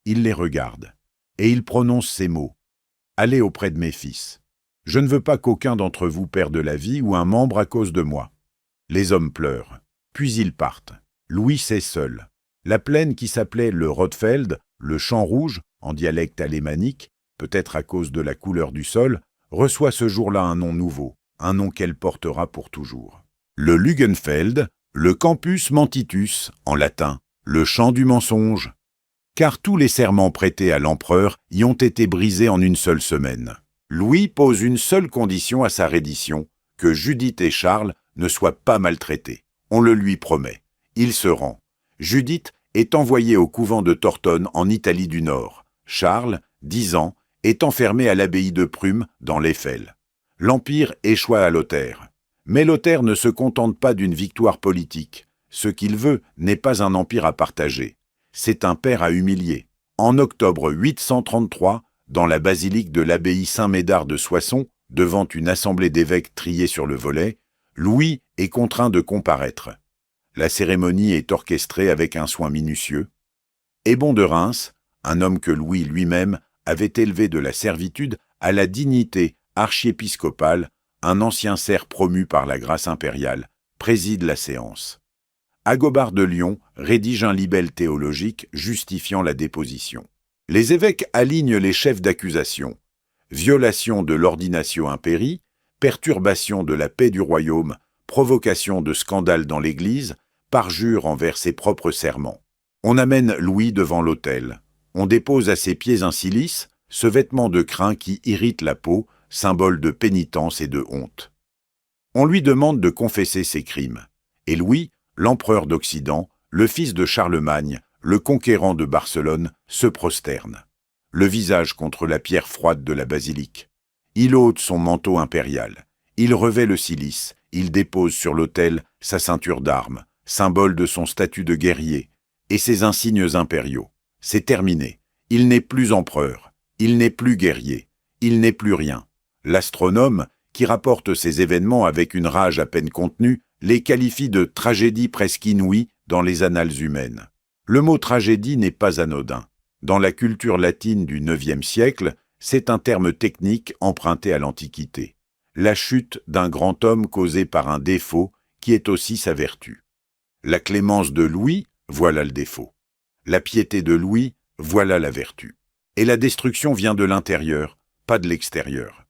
Il les regarde, et il prononce ces mots. « Allez auprès de mes fils. Je ne veux pas qu'aucun d'entre vous perde la vie ou un membre à cause de moi. » Les hommes pleurent, puis ils partent. Louis s'est seul. La plaine qui s'appelait le Rotfeld, le champ rouge, en dialecte alémanique, peut-être à cause de la couleur du sol, reçoit ce jour-là un nom nouveau, un nom qu'elle portera pour toujours. Le Lugenfeld, le Campus Mentitus, en latin, le champ du mensonge. Car tous les serments prêtés à l'empereur y ont été brisés en une seule semaine. Louis pose une seule condition à sa reddition, que Judith et Charles ne soient pas maltraités. On le lui promet. Il se rend. Judith est envoyée au couvent de Tortone en Italie du Nord. Charles, 10 ans, est enfermé à l'abbaye de Prume, dans l'Eiffel. L'Empire échoue à Lothaire. Mais Lothaire ne se contente pas d'une victoire politique. Ce qu'il veut n'est pas un empire à partager. C'est un père à humilier. En octobre 833, dans la basilique de l'abbaye Saint-Médard de Soissons, devant une assemblée d'évêques triés sur le volet, Louis est contraint de comparaître. La cérémonie est orchestrée avec un soin minutieux. Hébon de Reims, un homme que Louis lui-même avait élevé de la servitude à la dignité archiépiscopale, un ancien serf promu par la grâce impériale, préside la séance. Agobard de Lyon rédige un libelle théologique justifiant la déposition. Les évêques alignent les chefs d'accusation. Violation de l'ordinatio imperii, perturbation de la paix du royaume, provocation de scandale dans l'Église, parjure envers ses propres serments. On amène Louis devant l'autel. On dépose à ses pieds un cilice, ce vêtement de crin qui irrite la peau, symbole de pénitence et de honte. On lui demande de confesser ses crimes. Et Louis, l'empereur d'Occident, le fils de Charlemagne, le conquérant de Barcelone, se prosterne. Le visage contre la pierre froide de la basilique. Il ôte son manteau impérial. Il revêt le cilice. Il dépose sur l'autel sa ceinture d'armes, symbole de son statut de guerrier, et ses insignes impériaux. C'est terminé. Il n'est plus empereur. Il n'est plus guerrier. Il n'est plus rien. L'astronome, qui rapporte ces événements avec une rage à peine contenue, les qualifie de tragédie presque inouïe dans les annales humaines. Le mot tragédie n'est pas anodin. Dans la culture latine du IXe siècle, c'est un terme technique emprunté à l'Antiquité. La chute d'un grand homme causée par un défaut qui est aussi sa vertu. La clémence de Louis, voilà le défaut. La piété de Louis, voilà la vertu. Et la destruction vient de l'intérieur, pas de l'extérieur.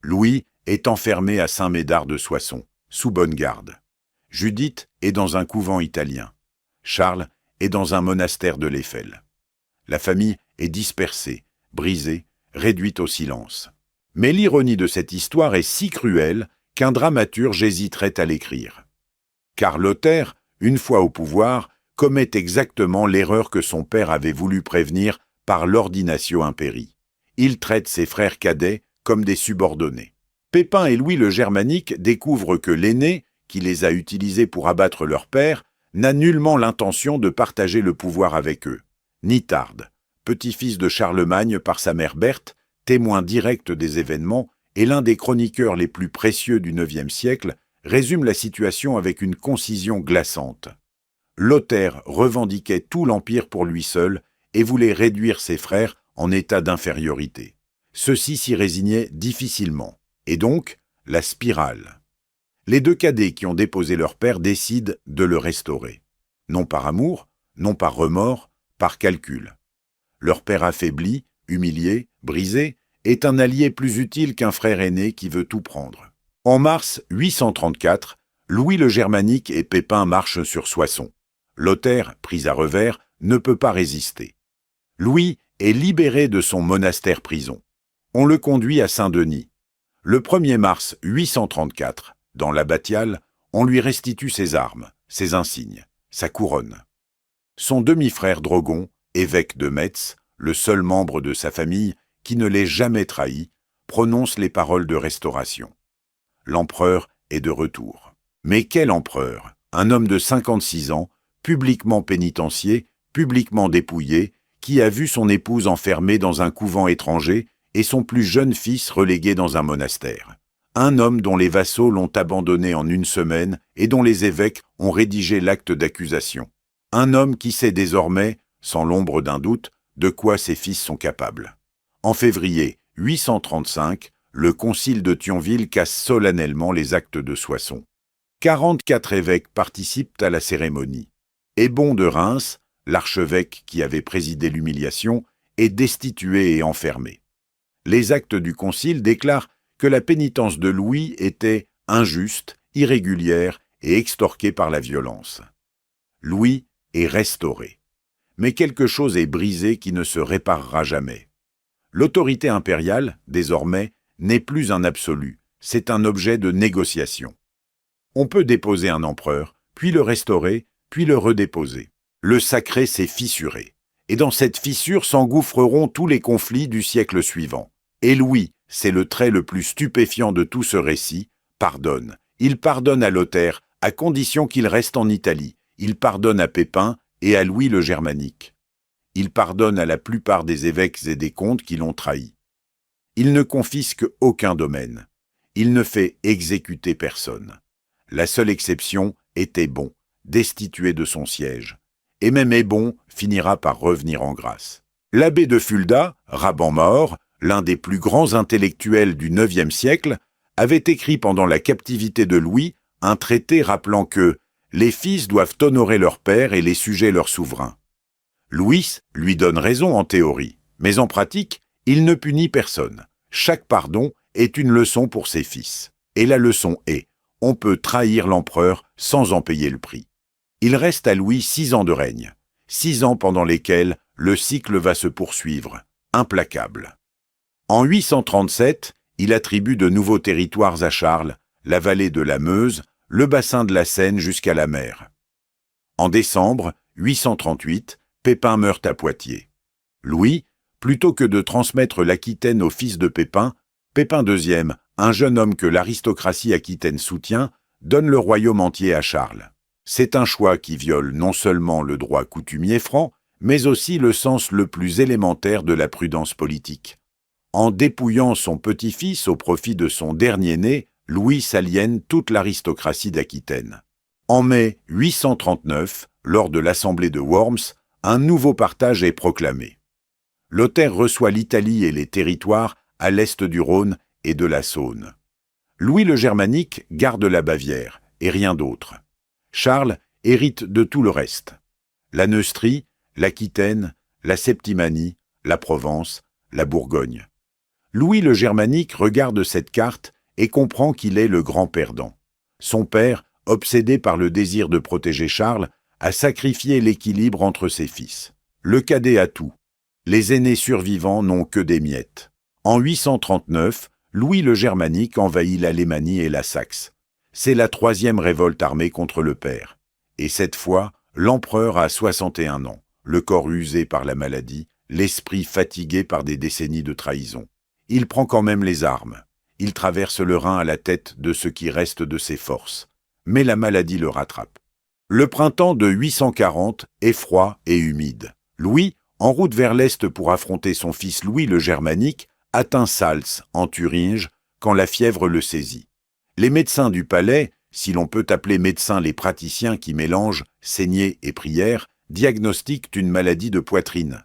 Louis est enfermé à Saint-Médard de Soissons, sous bonne garde. Judith est dans un couvent italien. Charles est dans un monastère de l'Eiffel. La famille est dispersée, brisée, réduite au silence. Mais l'ironie de cette histoire est si cruelle qu'un dramaturge hésiterait à l'écrire. Car Lothaire, une fois au pouvoir, commet exactement l'erreur que son père avait voulu prévenir par l'ordinatio imperii. Il traite ses frères cadets comme des subordonnés. Pépin et Louis le Germanique découvrent que l'aîné, qui les a utilisés pour abattre leur père, n'a nullement l'intention de partager le pouvoir avec eux. Nithard, petit-fils de Charlemagne par sa mère Berthe, témoin direct des événements et l'un des chroniqueurs les plus précieux du IXe siècle, résume la situation avec une concision glaçante. Lothaire revendiquait tout l'empire pour lui seul et voulait réduire ses frères en état d'infériorité. Ceux-ci s'y résignaient difficilement. Et donc, la spirale. Les deux cadets qui ont déposé leur père décident de le restaurer. Non par amour, non par remords, par calcul. Leur père affaibli, humilié, brisé, est un allié plus utile qu'un frère aîné qui veut tout prendre. En mars 834, Louis le Germanique et Pépin marchent sur Soissons. Lothaire, pris à revers, ne peut pas résister. Louis est libéré de son monastère-prison. On le conduit à Saint-Denis. Le 1er mars 834, dans l'abbatiale, on lui restitue ses armes, ses insignes, sa couronne. Son demi-frère Drogon, évêque de Metz, le seul membre de sa famille qui ne l'ait jamais trahi, prononce les paroles de restauration. L'empereur est de retour. Mais quel empereur? Un homme de 56 ans, publiquement pénitencié, publiquement dépouillé, qui a vu son épouse enfermée dans un couvent étranger et son plus jeune fils relégué dans un monastère. Un homme dont les vassaux l'ont abandonné en une semaine et dont les évêques ont rédigé l'acte d'accusation. Un homme qui sait désormais, sans l'ombre d'un doute, de quoi ses fils sont capables. En février 835, le concile de Thionville casse solennellement les actes de Soissons. 44 évêques participent à la cérémonie. Hébon de Reims, l'archevêque qui avait présidé l'humiliation, est destitué et enfermé. Les actes du concile déclarent que la pénitence de Louis était injuste, irrégulière et extorquée par la violence. Louis est restauré. Mais quelque chose est brisé qui ne se réparera jamais. L'autorité impériale, désormais, n'est plus un absolu, c'est un objet de négociation. On peut déposer un empereur, puis le restaurer, puis le redéposer. Le sacré s'est fissuré. Et dans cette fissure s'engouffreront tous les conflits du siècle suivant. Et Louis, c'est le trait le plus stupéfiant de tout ce récit, pardonne. Il pardonne à Lothaire, à condition qu'il reste en Italie. Il pardonne à Pépin et à Louis le Germanique. Il pardonne à la plupart des évêques et des comtes qui l'ont trahi. Il ne confisque aucun domaine. Il ne fait exécuter personne. La seule exception est Hébon, destitué de son siège. Et même Hébon finira par revenir en grâce. L'abbé de Fulda, Raban Maur, l'un des plus grands intellectuels du IXe siècle, avait écrit pendant la captivité de Louis un traité rappelant que les fils doivent honorer leur père et les sujets leur souverain. Louis lui donne raison en théorie, mais en pratique, il ne punit personne. Chaque pardon est une leçon pour ses fils. Et la leçon est, on peut trahir l'empereur sans en payer le prix. Il reste à Louis 6 ans de règne, 6 ans pendant lesquels le cycle va se poursuivre, implacable. En 837, il attribue de nouveaux territoires à Charles, la vallée de la Meuse, le bassin de la Seine jusqu'à la mer. En décembre 838, Pépin meurt à Poitiers. Louis, plutôt que de transmettre l'Aquitaine au fils de Pépin, Pépin II, un jeune homme que l'aristocratie aquitaine soutient, donne le royaume entier à Charles. C'est un choix qui viole non seulement le droit coutumier franc, mais aussi le sens le plus élémentaire de la prudence politique. En dépouillant son petit-fils au profit de son dernier-né, Louis s'aliène toute l'aristocratie d'Aquitaine. En mai 839, lors de l'assemblée de Worms, un nouveau partage est proclamé. Lothaire reçoit l'Italie et les territoires à l'est du Rhône et de la Saône. Louis le Germanique garde la Bavière, et rien d'autre. Charles hérite de tout le reste. La Neustrie, l'Aquitaine, la Septimanie, la Provence, la Bourgogne. Louis le Germanique regarde cette carte et comprend qu'il est le grand perdant. Son père obsédé par le désir de protéger Charles, a sacrifié l'équilibre entre ses fils. Le cadet a tout. Les aînés survivants n'ont que des miettes. En 839, Louis le Germanique envahit l'Alémanie et la Saxe. C'est la troisième révolte armée contre le père. Et cette fois, l'empereur a 61 ans, le corps usé par la maladie, l'esprit fatigué par des décennies de trahison. Il prend quand même les armes. Il traverse le Rhin à la tête de ce qui reste de ses forces. Mais la maladie le rattrape. Le printemps de 840 est froid et humide. Louis, en route vers l'est pour affronter son fils Louis le Germanique, atteint Salz, en Thuringe, quand la fièvre le saisit. Les médecins du palais, si l'on peut appeler médecins les praticiens qui mélangent saignée et prière, diagnostiquent une maladie de poitrine.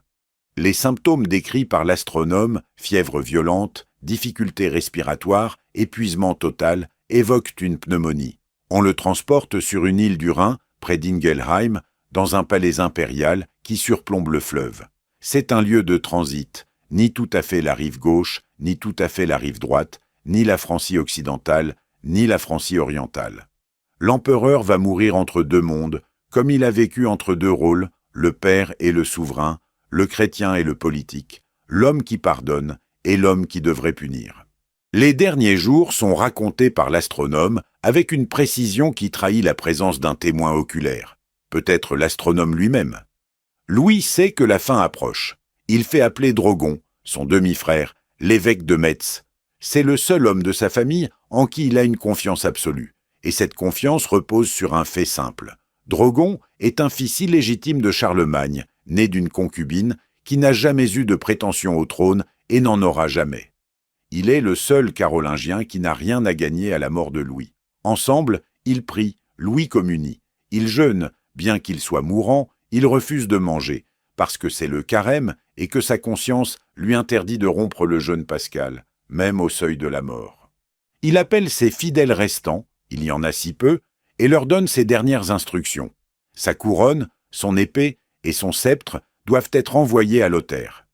Les symptômes décrits par l'astronome, fièvre violente, difficultés respiratoires, épuisement total, évoquent une pneumonie. On le transporte sur une île du Rhin, près d'Ingelheim, dans un palais impérial qui surplombe le fleuve. C'est un lieu de transit, ni tout à fait la rive gauche, ni tout à fait la rive droite, ni la Francie occidentale, ni la Francie orientale. L'empereur va mourir entre deux mondes, comme il a vécu entre deux rôles, le père et le souverain, le chrétien et le politique, l'homme qui pardonne et l'homme qui devrait punir. Les derniers jours sont racontés par l'astronome avec une précision qui trahit la présence d'un témoin oculaire, peut-être l'astronome lui-même. Louis sait que la fin approche. Il fait appeler Drogon, son demi-frère, l'évêque de Metz. C'est le seul homme de sa famille en qui il a une confiance absolue. Et cette confiance repose sur un fait simple. Drogon est un fils illégitime de Charlemagne, né d'une concubine, qui n'a jamais eu de prétention au trône et n'en aura jamais. Il est le seul carolingien qui n'a rien à gagner à la mort de Louis. Ensemble, ils prient, Louis communie. Il jeûne, bien qu'il soit mourant, il refuse de manger, parce que c'est le carême et que sa conscience lui interdit de rompre le jeûne pascal, même au seuil de la mort. Il appelle ses fidèles restants, il y en a si peu, et leur donne ses dernières instructions. Sa couronne, son épée et son sceptre doivent être envoyés à Lothaire.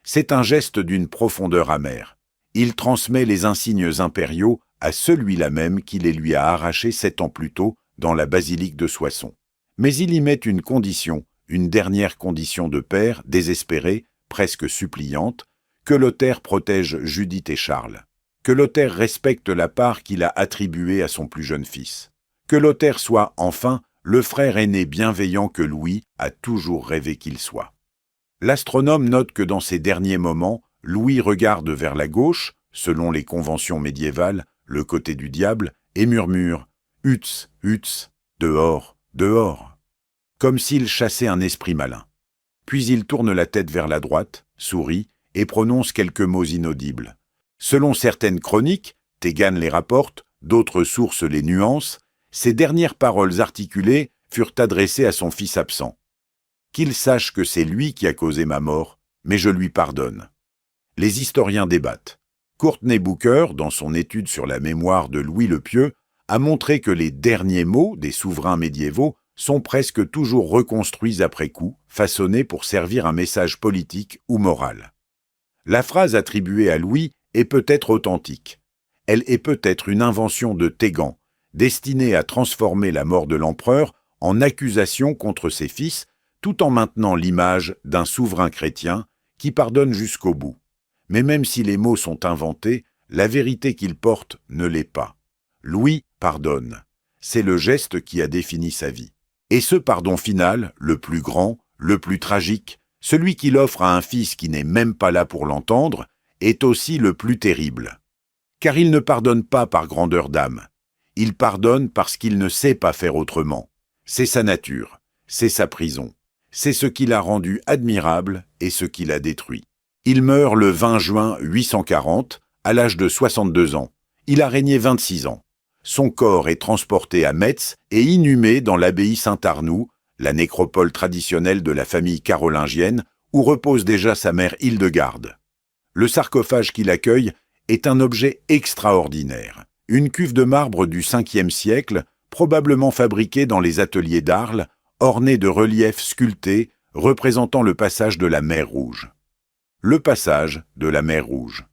C'est un geste d'une profondeur amère. Il transmet les insignes impériaux à celui-là même qui les lui a arrachés 7 ans plus tôt dans la basilique de Soissons. Mais il y met une condition, une dernière condition de père, désespérée, presque suppliante, que Lothaire protège Judith et Charles, que Lothaire respecte la part qu'il a attribuée à son plus jeune fils, que Lothaire soit, enfin, le frère aîné bienveillant que Louis a toujours rêvé qu'il soit. L'astronome note que dans ces derniers moments, Louis regarde vers la gauche, selon les conventions médiévales, le côté du diable, et murmure « Hutz, Hutz, dehors, dehors », comme s'il chassait un esprit malin. Puis il tourne la tête vers la droite, sourit, et prononce quelques mots inaudibles. Selon certaines chroniques, Tégane les rapporte, d'autres sources les nuancent, ces dernières paroles articulées furent adressées à son fils absent. Qu'il sache que c'est lui qui a causé ma mort, mais je lui pardonne. Les historiens débattent. Courtney Booker, dans son étude sur la mémoire de Louis le Pieux, a montré que les derniers mots des souverains médiévaux sont presque toujours reconstruits après coup, façonnés pour servir un message politique ou moral. La phrase attribuée à Louis est peut-être authentique. Elle est peut-être une invention de Tégan, destinée à transformer la mort de l'empereur en accusation contre ses fils, tout en maintenant l'image d'un souverain chrétien qui pardonne jusqu'au bout. Mais même si les mots sont inventés, la vérité qu'ils portent ne l'est pas. Louis pardonne. C'est le geste qui a défini sa vie. Et ce pardon final, le plus grand, le plus tragique, celui qu'il offre à un fils qui n'est même pas là pour l'entendre, est aussi le plus terrible. Car il ne pardonne pas par grandeur d'âme. Il pardonne parce qu'il ne sait pas faire autrement. C'est sa nature, c'est sa prison. C'est ce qui l'a rendu admirable et ce qui l'a détruit. Il meurt le 20 juin 840, à l'âge de 62 ans. Il a régné 26 ans. Son corps est transporté à Metz et inhumé dans l'abbaye Saint-Arnoux, la nécropole traditionnelle de la famille carolingienne, où repose déjà sa mère Hildegarde. Le sarcophage qui l'accueille est un objet extraordinaire. Une cuve de marbre du 5e siècle, probablement fabriquée dans les ateliers d'Arles, ornée de reliefs sculptés représentant le passage de la mer Rouge. Le passage de la mer Rouge.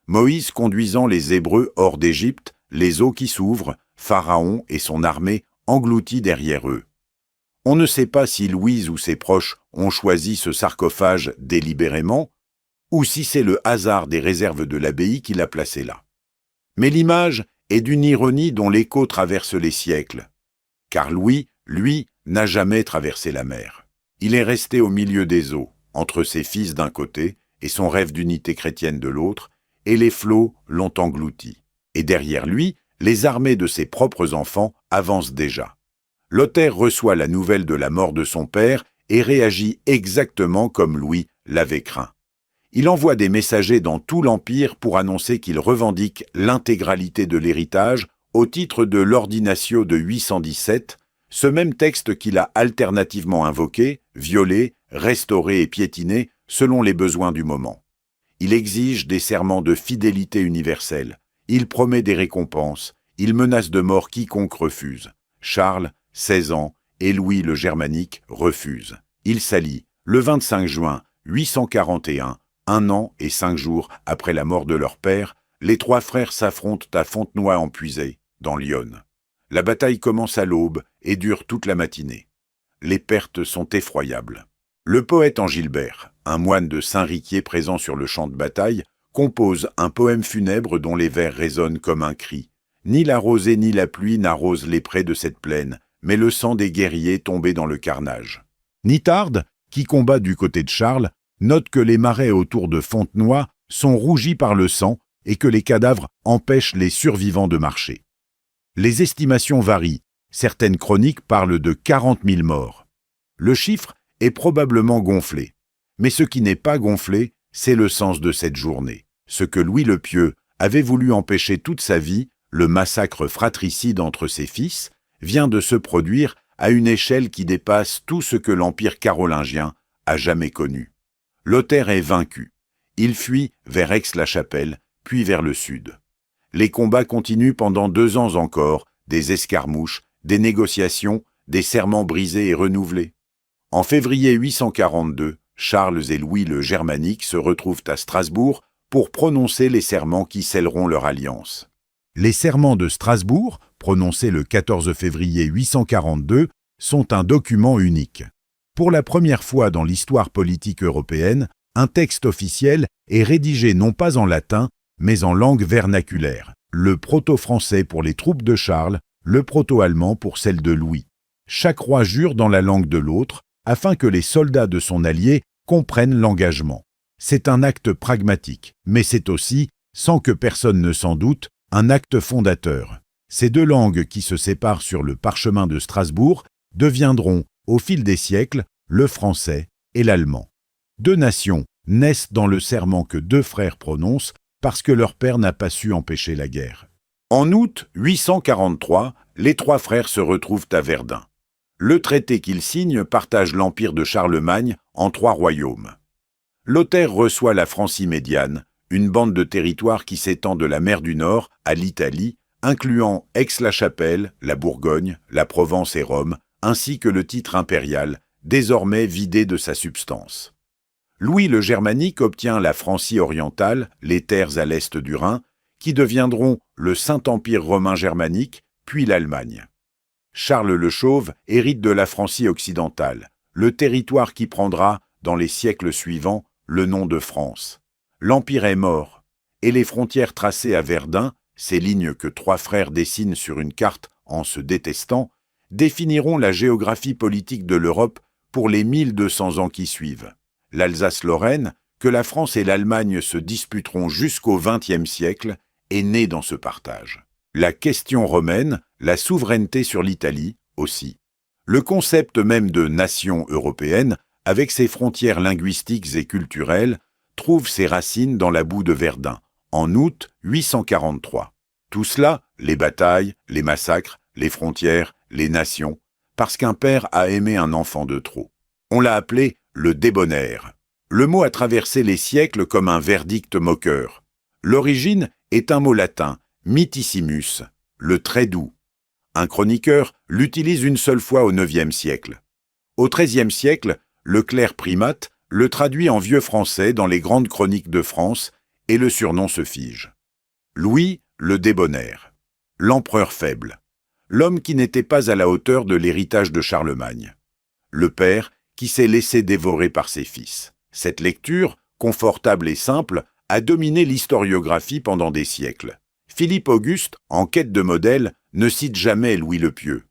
Moïse conduisant les Hébreux hors d'Égypte, les eaux qui s'ouvrent, Pharaon et son armée englouti derrière eux. On ne sait pas si Louise ou ses proches ont choisi ce sarcophage délibérément, ou si c'est le hasard des réserves de l'abbaye qui l'a placé là. Mais l'image est d'une ironie dont l'écho traverse les siècles, car Louis, lui, n'a jamais traversé la mer. Il est resté au milieu des eaux, entre ses fils d'un côté et son rêve d'unité chrétienne de l'autre, et les flots l'ont englouti. Et derrière lui, les armées de ses propres enfants avancent déjà. Lothaire reçoit la nouvelle de la mort de son père et réagit exactement comme Louis l'avait craint. Il envoie des messagers dans tout l'Empire pour annoncer qu'il revendique l'intégralité de l'héritage au titre de l'Ordinatio de 817, ce même texte qu'il a alternativement invoqué, violé, restauré et piétiné selon les besoins du moment. Il exige des serments de fidélité universelle, il promet des récompenses, il menace de mort quiconque refuse. Charles, 16 ans, et Louis le Germanique refusent. Ils s'allient le 25 juin 841, 1 an et 5 jours après la mort de leur père, les trois frères s'affrontent à Fontenoy-en-Puisée, dans l'Yonne. La bataille commence à l'aube et dure toute la matinée. Les pertes sont effroyables. Le poète Angilbert, un moine de Saint-Riquier présent sur le champ de bataille, compose un poème funèbre dont les vers résonnent comme un cri. Ni la rosée ni la pluie n'arrosent les prés de cette plaine, mais le sang des guerriers tombés dans le carnage. Nitharde, qui combat du côté de Charles, note que les marais autour de Fontenoy sont rougis par le sang et que les cadavres empêchent les survivants de marcher. Les estimations varient. Certaines chroniques parlent de 40 000 morts. Le chiffre est probablement gonflé. Mais ce qui n'est pas gonflé, c'est le sens de cette journée. Ce que Louis le Pieux avait voulu empêcher toute sa vie, le massacre fratricide entre ses fils, vient de se produire à une échelle qui dépasse tout ce que l'Empire carolingien a jamais connu. Lothaire est vaincu. Il fuit vers Aix-la-Chapelle, puis vers le sud. Les combats continuent pendant 2 ans encore, des escarmouches, des négociations, des serments brisés et renouvelés. En février 842, Charles et Louis le Germanique se retrouvent à Strasbourg pour prononcer les serments qui scelleront leur alliance. Les serments de Strasbourg, prononcés le 14 février 842, sont un document unique. Pour la première fois dans l'histoire politique européenne, un texte officiel est rédigé non pas en latin, mais en langue vernaculaire, le proto-français pour les troupes de Charles, le proto-allemand pour celles de Louis. Chaque roi jure dans la langue de l'autre, afin que les soldats de son allié comprennent l'engagement. C'est un acte pragmatique, mais c'est aussi, sans que personne ne s'en doute, un acte fondateur. Ces 2 langues qui se séparent sur le parchemin de Strasbourg deviendront, au fil des siècles, le français et l'allemand. 2 nations naissent dans le serment que 2 frères prononcent parce que leur père n'a pas su empêcher la guerre. En août 843, les 3 frères se retrouvent à Verdun. Le traité qu'ils signent partage l'empire de Charlemagne en 3 royaumes. Lothaire reçoit la Francie médiane, une bande de territoire qui s'étend de la mer du Nord à l'Italie, incluant Aix-la-Chapelle, la Bourgogne, la Provence et Rome, ainsi que le titre impérial, désormais vidé de sa substance. Louis le Germanique obtient la Francie orientale, les terres à l'est du Rhin, qui deviendront le Saint-Empire romain germanique, puis l'Allemagne. Charles le Chauve hérite de la Francie occidentale, le territoire qui prendra, dans les siècles suivants, le nom de France. L'Empire est mort, et les frontières tracées à Verdun, ces lignes que 3 frères dessinent sur une carte en se détestant, définiront la géographie politique de l'Europe pour les 1200 ans qui suivent. L'Alsace-Lorraine, que la France et l'Allemagne se disputeront jusqu'au XXe siècle, est née dans ce partage. La question romaine, la souveraineté sur l'Italie aussi. Le concept même de nation européenne, avec ses frontières linguistiques et culturelles, trouve ses racines dans la boue de Verdun, en août 843. Tout cela, les batailles, les massacres, les frontières, les nations, parce qu'un père a aimé un enfant de trop. On l'a appelé le débonnaire. Le mot a traversé les siècles comme un verdict moqueur. L'origine est un mot latin, mitissimus, le très doux. Un chroniqueur l'utilise une seule fois au IXe siècle. Au XIIIe siècle, le clerc primate le traduit en vieux français dans les grandes chroniques de France et le surnom se fige. Louis le débonnaire, l'empereur faible. l'homme qui n'était pas à la hauteur de l'héritage de Charlemagne. Le père qui s'est laissé dévorer par ses fils. Cette lecture, confortable et simple, a dominé l'historiographie pendant des siècles. Philippe Auguste, en quête de modèle, ne cite jamais Louis le Pieux.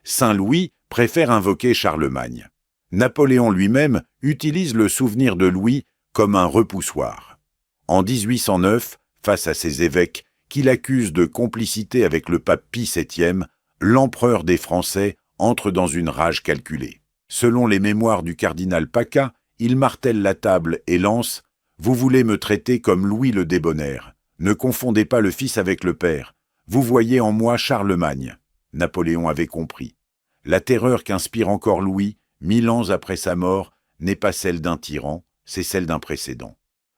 Saint Louis préfère invoquer Charlemagne. Napoléon lui-même utilise le souvenir de Louis comme un repoussoir. En 1809, face à ses évêques qu'il accuse de complicité avec le pape Pie VII, l'empereur des Français entre dans une rage calculée. Selon les mémoires du cardinal Pacca, il martèle la table et lance « Vous voulez me traiter comme Louis le débonnaire. Ne confondez pas le fils avec le père. Vous voyez en moi Charlemagne. » Napoléon avait compris. La terreur qu'inspire encore Louis, 1000 ans après sa mort, n'est pas celle d'un tyran, c'est celle d'un précédent.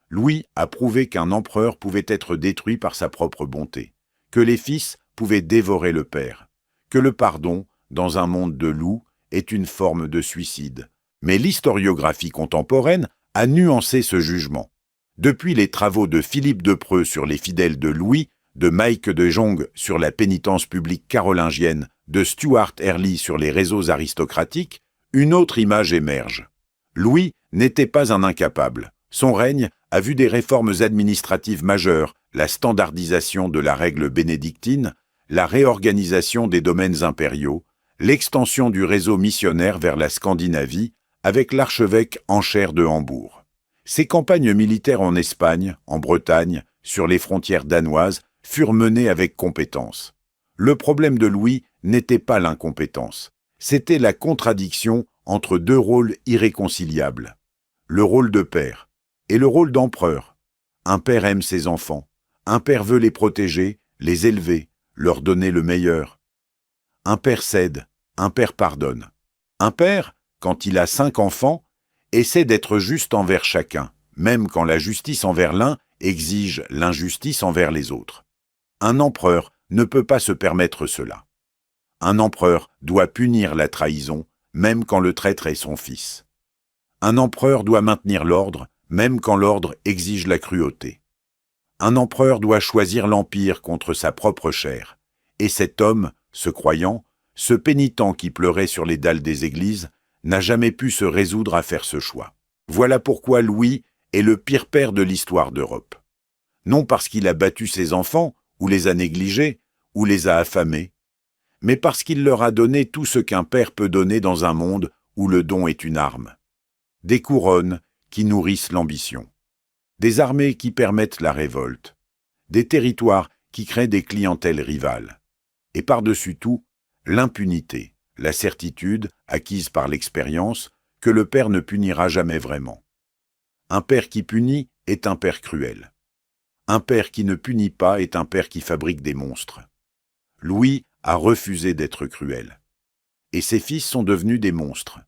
Louis a prouvé qu'un empereur pouvait être détruit par sa propre bonté, que les fils pouvaient dévorer le père, que le pardon, dans un monde de loups, est une forme de suicide. Mais l'historiographie contemporaine a nuancé ce jugement. Depuis les travaux de Philippe de Preux sur les fidèles de Louis, de Mike de Jong sur la pénitence publique carolingienne, de Stuart Early sur les réseaux aristocratiques, une autre image émerge. Louis n'était pas un incapable. Son règne a vu des réformes administratives majeures, la standardisation de la règle bénédictine, la réorganisation des domaines impériaux, l'extension du réseau missionnaire vers la Scandinavie, avec l'archevêque en chair de Hambourg. Ces campagnes militaires en Espagne, en Bretagne, sur les frontières danoises, furent menées avec compétence. Le problème de Louis n'était pas l'incompétence, c'était la contradiction entre deux rôles irréconciliables. Le rôle de père et le rôle d'empereur. Un père aime ses enfants, un père veut les protéger, les élever, leur donner le meilleur. Un père cède, un père pardonne. Un père, quand il a 5 enfants, essaie d'être juste envers chacun, même quand la justice envers l'un exige l'injustice envers les autres. Un empereur ne peut pas se permettre cela. Un empereur doit punir la trahison, même quand le traître est son fils. Un empereur doit maintenir l'ordre, même quand l'ordre exige la cruauté. Un empereur doit choisir l'empire contre sa propre chair. Et cet homme, ce croyant, ce pénitent qui pleurait sur les dalles des églises, n'a jamais pu se résoudre à faire ce choix. Voilà pourquoi Louis est le pire père de l'histoire d'Europe. Non parce qu'il a battu ses enfants, ou les a négligés, ou les a affamés, mais parce qu'il leur a donné tout ce qu'un père peut donner dans un monde où le don est une arme. Des couronnes qui nourrissent l'ambition, des armées qui permettent la révolte, des territoires qui créent des clientèles rivales, et par-dessus tout, l'impunité, la certitude, acquise par l'expérience, que le père ne punira jamais vraiment. Un père qui punit est un père cruel. Un père qui ne punit pas est un père qui fabrique des monstres. Louis a refusé d'être cruel. Et ses fils sont devenus des monstres.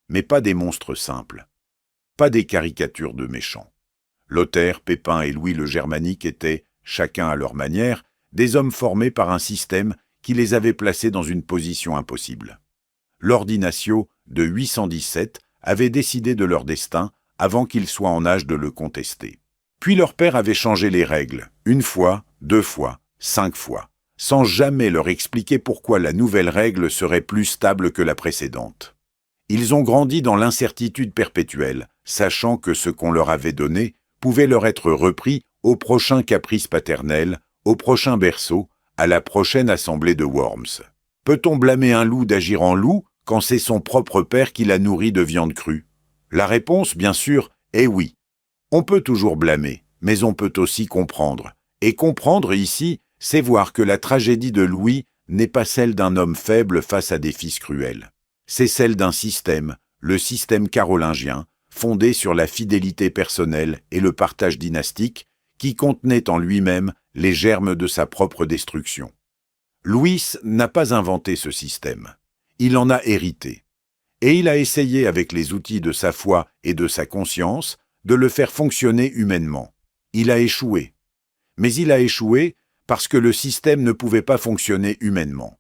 Mais pas des monstres simples. Pas des caricatures de méchants. Lothaire, Pépin et Louis le Germanique étaient, chacun à leur manière, des hommes formés par un système qui les avait placés dans une position impossible. L'ordinatio de 817 avait décidé de leur destin avant qu'ils soient en âge de le contester. Puis leur père avait changé les règles, 1 fois, 2 fois, 5 fois, sans jamais leur expliquer pourquoi la nouvelle règle serait plus stable que la précédente. Ils ont grandi dans l'incertitude perpétuelle, sachant que ce qu'on leur avait donné pouvait leur être repris au prochain caprice paternel, au prochain berceau, à la prochaine assemblée de Worms. Peut-on blâmer un loup d'agir en loup quand c'est son propre père qui l'a nourri de viande crue? La réponse, bien sûr, est oui. On peut toujours blâmer, mais on peut aussi comprendre. Et comprendre ici, c'est voir que la tragédie de Louis n'est pas celle d'un homme faible face à des fils cruels. C'est celle d'un système, le système carolingien, fondé sur la fidélité personnelle et le partage dynastique, qui contenait en lui-même les germes de sa propre destruction. Louis n'a pas inventé ce système. Il en a hérité. Et il a essayé, avec les outils de sa foi et de sa conscience, de le faire fonctionner humainement. Il a échoué. Mais il a échoué parce que le système ne pouvait pas fonctionner humainement.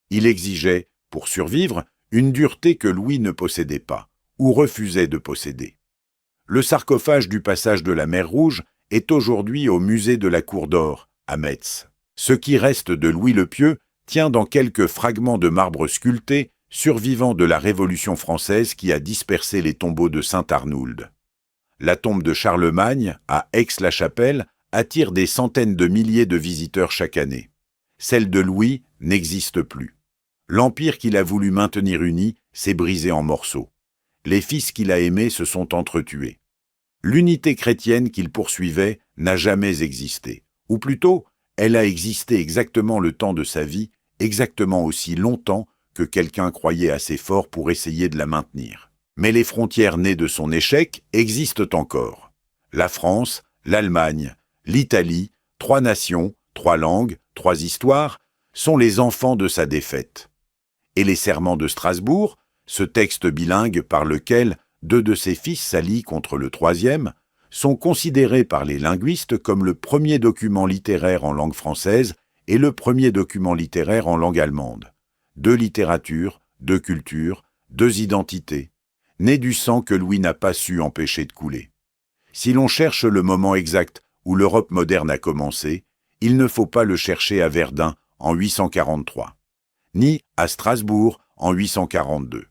Il exigeait, pour survivre, une dureté que Louis ne possédait pas, ou refusait de posséder. Le sarcophage du passage de la mer Rouge est aujourd'hui au musée de la Cour d'Or, à Metz. Ce qui reste de Louis le Pieux tient dans quelques fragments de marbre sculpté, survivants de la Révolution française qui a dispersé les tombeaux de Saint-Arnould. La tombe de Charlemagne, à Aix-la-Chapelle, attire des centaines de milliers de visiteurs chaque année. Celle de Louis n'existe plus. L'empire qu'il a voulu maintenir uni s'est brisé en morceaux. Les fils qu'il a aimés se sont entretués. L'unité chrétienne qu'il poursuivait n'a jamais existé. Ou plutôt, elle a existé exactement le temps de sa vie, exactement aussi longtemps que quelqu'un croyait assez fort pour essayer de la maintenir. Mais les frontières nées de son échec existent encore. La France, l'Allemagne, l'Italie, 3 nations, 3 langues, 3 histoires, sont les enfants de sa défaite. Et les serments de Strasbourg, ce texte bilingue par lequel 2 de ses fils s'allient contre le 3e, sont considérés par les linguistes comme le premier document littéraire en langue française et le premier document littéraire en langue allemande. 2 littératures, 2 cultures, 2 identités, nées du sang que Louis n'a pas su empêcher de couler. Si l'on cherche le moment exact où l'Europe moderne a commencé, il ne faut pas le chercher à Verdun en 843, ni à Strasbourg en 842.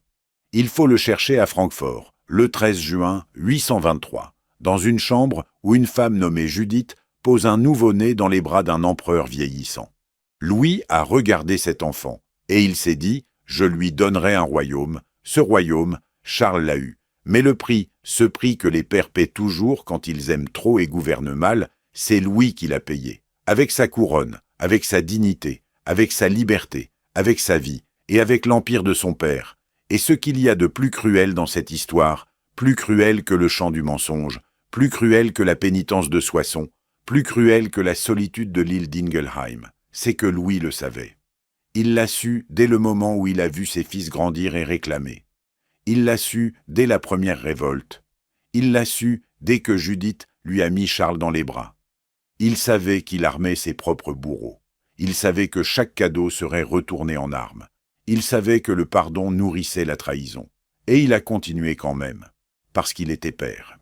Il faut le chercher à Francfort, le 13 juin 823, dans une chambre où une femme nommée Judith pose un nouveau-né dans les bras d'un empereur vieillissant. Louis a regardé cet enfant, et il s'est dit « Je lui donnerai un royaume ». Ce royaume, Charles l'a eu. Mais le prix, ce prix que les pères paient toujours quand ils aiment trop et gouvernent mal, c'est Louis qui l'a payé. Avec sa couronne, avec sa dignité, avec sa liberté, avec sa vie, et avec l'empire de son père. Et ce qu'il y a de plus cruel dans cette histoire, plus cruel que le chant du mensonge, plus cruel que la pénitence de Soissons, plus cruel que la solitude de l'île d'Ingelheim, c'est que Louis le savait. Il l'a su dès le moment où il a vu ses fils grandir et réclamer. Il l'a su dès la première révolte. Il l'a su dès que Judith lui a mis Charles dans les bras. Il savait qu'il armait ses propres bourreaux. Il savait que chaque cadeau serait retourné en armes. Il savait que le pardon nourrissait la trahison. Et il a continué quand même, parce qu'il était père.